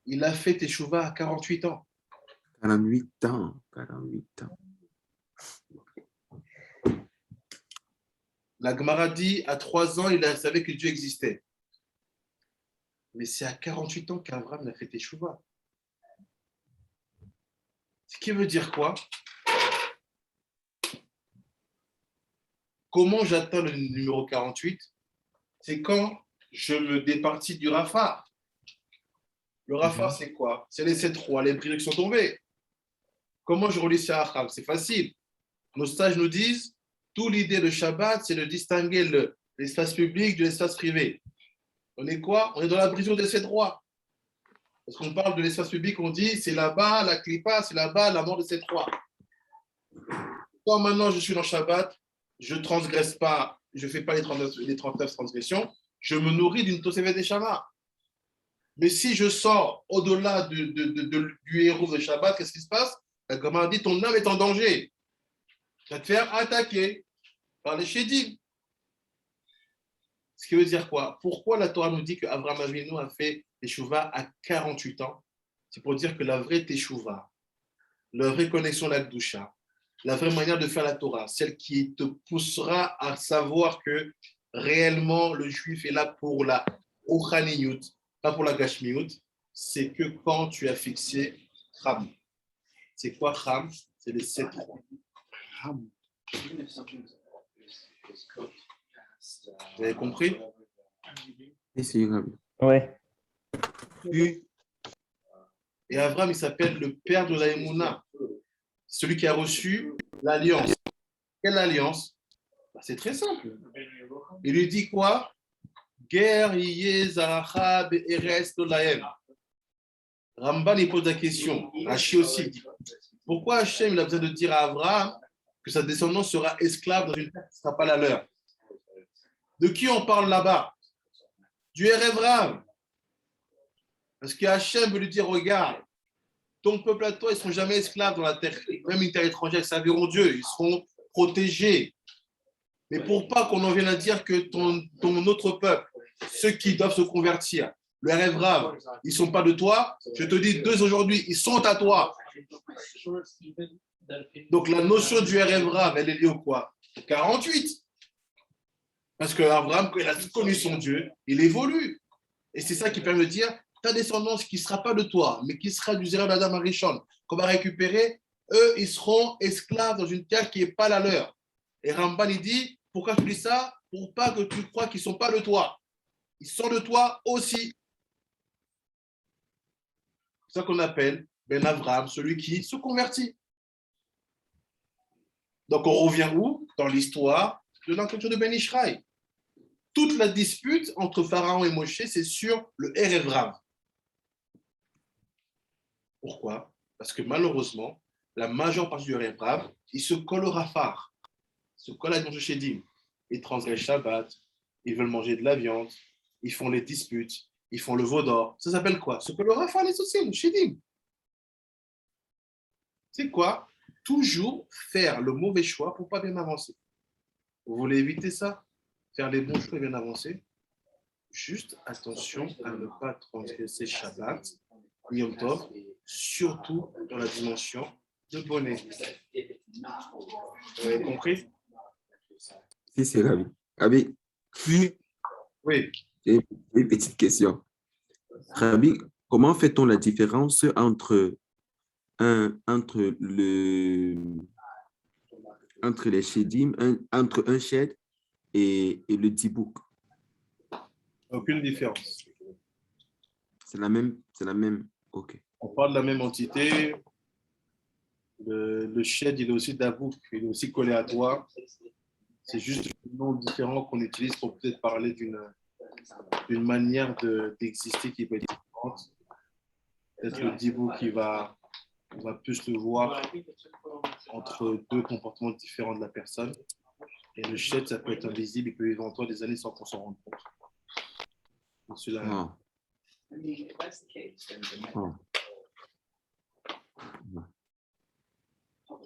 A: Il a fait Teshuvah à 48 ans.
B: 48 ans. 48 ans.
A: La Gemara dit, à 3 ans, il savait que Dieu existait. Mais c'est à 48 ans qu'Abraham a fait Teshuvah. Ce qui veut dire quoi? Comment j'atteins le numéro 48? C'est quand je me départis du rafar. Le rafar, c'est quoi? C'est les 7 rois, les briques qui sont tombées. Comment je relis ça à Achab? C'est facile. Nos sages nous disent, toute l'idée de Shabbat, c'est de distinguer l'espace public de l'espace privé. On est quoi? On est dans la brisure des 7 rois. Parce qu'on parle de l'espace public, on dit, c'est là-bas la clipa, c'est là-bas la mort de 7 rois. Quand maintenant je suis dans Shabbat, je ne transgresse pas, je ne fais pas les 39 transgressions, je me nourris d'une Tosefet des Shama. Mais si je sors au-delà du héros de Shabbat, qu'est-ce qui se passe? La Gemara dit, ton âme est en danger. Tu vas te faire attaquer par les Chédim. Ce qui veut dire quoi? Pourquoi la Torah nous dit qu'Abraham Avinu a fait Teshuvah à 48 ans? C'est pour dire que la vraie Teshuvah, la vraie connexion à la Kedusha, la vraie manière de faire la Torah, celle qui te poussera à savoir que réellement le juif est là pour la Ochaniyut, pas pour la Gashmiyut, c'est que quand tu as fixé Cham. C'est quoi Cham? C'est les 7 rois. Vous avez compris?
B: Et c'est Rabbi.
D: Ouais.
F: Oui.
A: Et Abraham, il s'appelle le père de la Emouna, celui qui a reçu l'alliance. Quelle alliance? C'est très simple. Il lui dit quoi? Ger yeh zaracha be'eretz lo lahem. Ramban, il pose la question. Rashi aussi, il dit, pourquoi Hachem il a besoin de dire à Abraham que sa descendance sera esclave dans une terre qui ne sera pas la leur? De qui on parle là-bas? Du Erev Rav. Parce que Hachem veut lui dire, regarde, ton peuple à toi, ils ne seront jamais esclaves dans la terre, même une terre étrangère, ils serviront Dieu, ils seront protégés. Mais pour pas qu'on en vienne à dire que ton autre peuple, ceux qui doivent se convertir, le Erev Rav, ils ne sont pas de toi, je te dis deux aujourd'hui, ils sont à toi. Donc la notion du Erev Rav, elle est liée au quoi? 48. Parce que Abraham, quand il a connu son Dieu, il évolue. Et c'est ça qui permet de dire, ta descendance qui ne sera pas de toi, mais qui sera du Zéra d'Adam Arishon, qu'on va récupérer, eux, ils seront esclaves dans une terre qui n'est pas la leur. Et Ramban, il dit, pourquoi tu dis ça? Pour pas que tu crois qu'ils ne sont pas de toi. Ils sont de toi aussi. C'est ça qu'on appelle Ben Avraham, celui qui se convertit. Donc on revient où? Dans l'histoire de l'enquête de Ben Ishraï. Toute la dispute entre Pharaon et Moshe, c'est sur le Erev Rav. Pourquoi? Parce que malheureusement, la majeure partie du Erev Rav, il se colle au Rafar, il se colle à Yom Shedim. Ils transgressent Shabbat, ils veulent manger de la viande, ils font les disputes, ils font le veau d'or. Ça s'appelle quoi? Se colle au Rafar, les sociaux, Shedim. C'est quoi? Toujours faire le mauvais choix pour ne pas bien avancer. Vous voulez éviter ça? Faire les bons choix et bien avancer? Juste attention à ne pas transgresser Shabbat, Yom Tov, surtout dans la dimension de bonnet. Vous avez compris?
B: Si, c'est Rabbi. Rabbi,
F: Oui.
A: Oui.
B: j'ai une petite question. Rabbi, comment fait-on la différence entre les shedim, entre un shed et le dibouk?
A: Aucune différence.
B: C'est la même. Ok.
A: On parle de la même entité. Le shed, il est aussi d'abouk, il est aussi collé à toi. C'est juste un nom différent qu'on utilise pour peut-être parler d'une manière d'exister qui peut être différente. Peut-être le dibouk qui va plus le voir entre deux comportements différents de la personne. Et le shed, ça peut être invisible, il peut vivre en toi des années sans qu'on s'en rende compte.
B: Oh. Oh.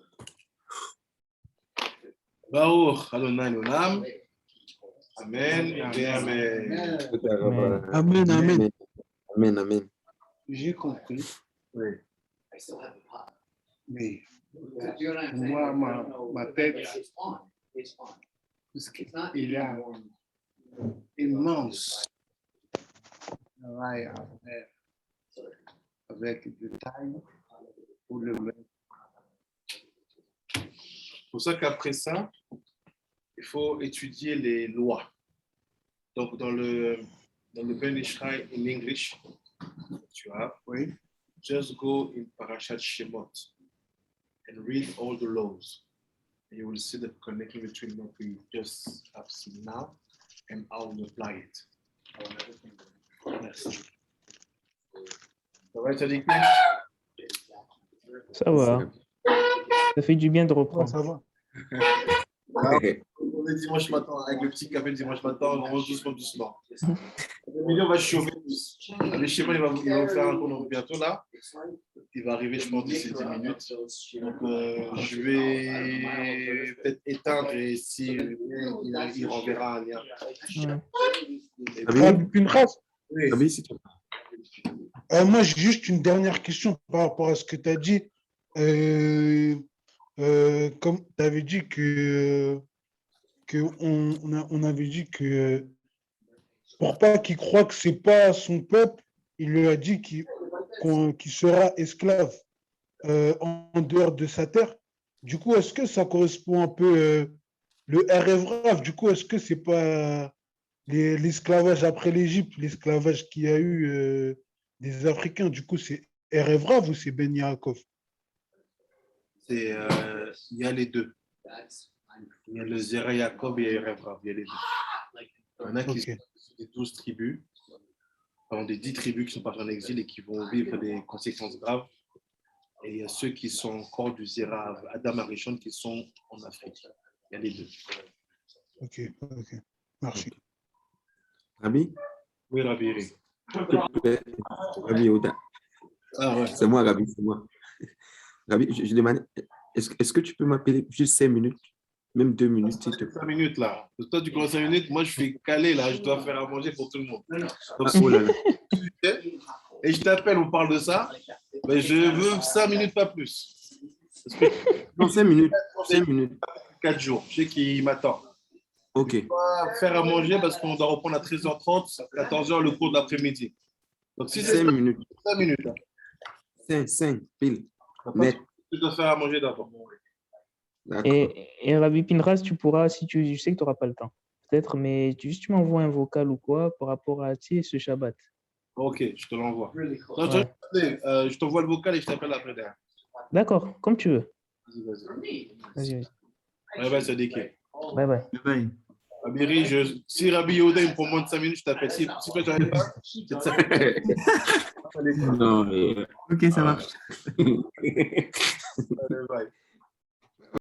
A: Baruch Adonai Olam. Amen. Amen.
F: Amen, amen.
B: Amen, amen.
C: J'ai compris,
A: Oui.
C: mais moi, ma tête, parce qu'il y a immense travail à faire avec du temps pour le mettre.
A: C'est pour ça qu'après ça, il faut étudier les lois. Donc, dans le Ben Ishraï in English, tu as,
C: Oui,
A: just go in Parashat Shemot and read all the laws. And you will see the connection between what we just have seen now and how we apply it. Merci. Ça va, Tadiq?
D: Ça va. Ça fait du bien de
F: Oh,
D: reprendre.
F: ça va.
A: On est dimanche matin, avec le petit café dimanche matin, on commence doucement. Le milieu va chauffer. Le schéma, il va vous faire un tour bientôt là. Il va arriver, je pense, d'ici 10 minutes. Donc, je vais peut-être éteindre et si il renverra un lien.
D: Ouais.
B: Rabbi,
F: Pinchas,
A: Oui.
B: Rabbi, si tu
F: moi, j'ai juste une dernière question par rapport à ce que tu as dit. Comme tu avais dit on avait dit que pour pas qu'il croie que c'est pas son peuple, il lui a dit qu'il sera esclave en dehors de sa terre. Du coup, est-ce que ça correspond un peu le RF? Du coup, est-ce que c'est pas l'esclavage après l'Égypte, l'esclavage qu'il y a eu des Africains? Du coup, c'est RF ou c'est Ben Yaakov?
A: Il y a les deux. Il y a le Zera Yaakov et il y a Erev Rav. Il y a les deux. Il y en a qui
F: Ok.
A: sont des 12 tribus, pardon, des 10 tribus qui sont parties en exil et qui vont vivre des conséquences graves. Et il y a ceux qui sont encore du Zera Adam Arishon qui sont en Afrique. Il y a les deux.
F: Ok. Merci.
B: Rabbi,
A: Oui, Rabbi Eri.
B: s'il te plaît, Rabbi Yehuda.
A: Ah ouais.
B: C'est moi, Rabbi, c'est moi. Rabbi, je demande, est-ce que tu peux m'appeler juste 5 minutes, même 2 minutes, s'il te plaît?
A: 5 minutes là. Toi, tu commences 5 minutes. Moi, je suis calé là. Je dois faire à manger pour tout le monde. Donc,
B: Ah, oh là là.
A: et je t'appelle, on parle de ça. Mais je veux 5 minutes, pas plus. Parce que
B: Non, 5 minutes. 5 minutes.
A: 4 jours. Je sais qu'il m'attend.
B: OK.
A: On va faire à manger parce qu'on doit reprendre à 13h30, 14h le cours de l'après-midi. Donc, si c'est
B: 5 minutes.
A: 5 minutes, hein.
B: 5, pile.
A: T'as pas-
B: Net.
A: Tu dois faire à manger d'abord.
B: D'accord.
D: Et Rabbi Pinras, tu pourras, si tu, je sais que tu n'auras pas le temps, peut-être, mais tu m'envoies un vocal ou quoi par rapport à tu sais, ce Shabbat.
A: Ok, je te l'envoie. Non,
D: Ouais.
A: je t'envoie le vocal et je t'appelle après derrière.
D: D'accord, comme tu veux.
A: Vas-y.
D: Vas-y.
A: Bye bye, Sadiq.
D: Bye bye.
E: Bye.
A: Abiri, si Rabbi Yehuda il me prend moins de 5 minutes, je t'appelle. Si toi, tu n'arrives pas, c'est ça.
B: Non,
E: Ok, ça marche.
A: Allez, bye.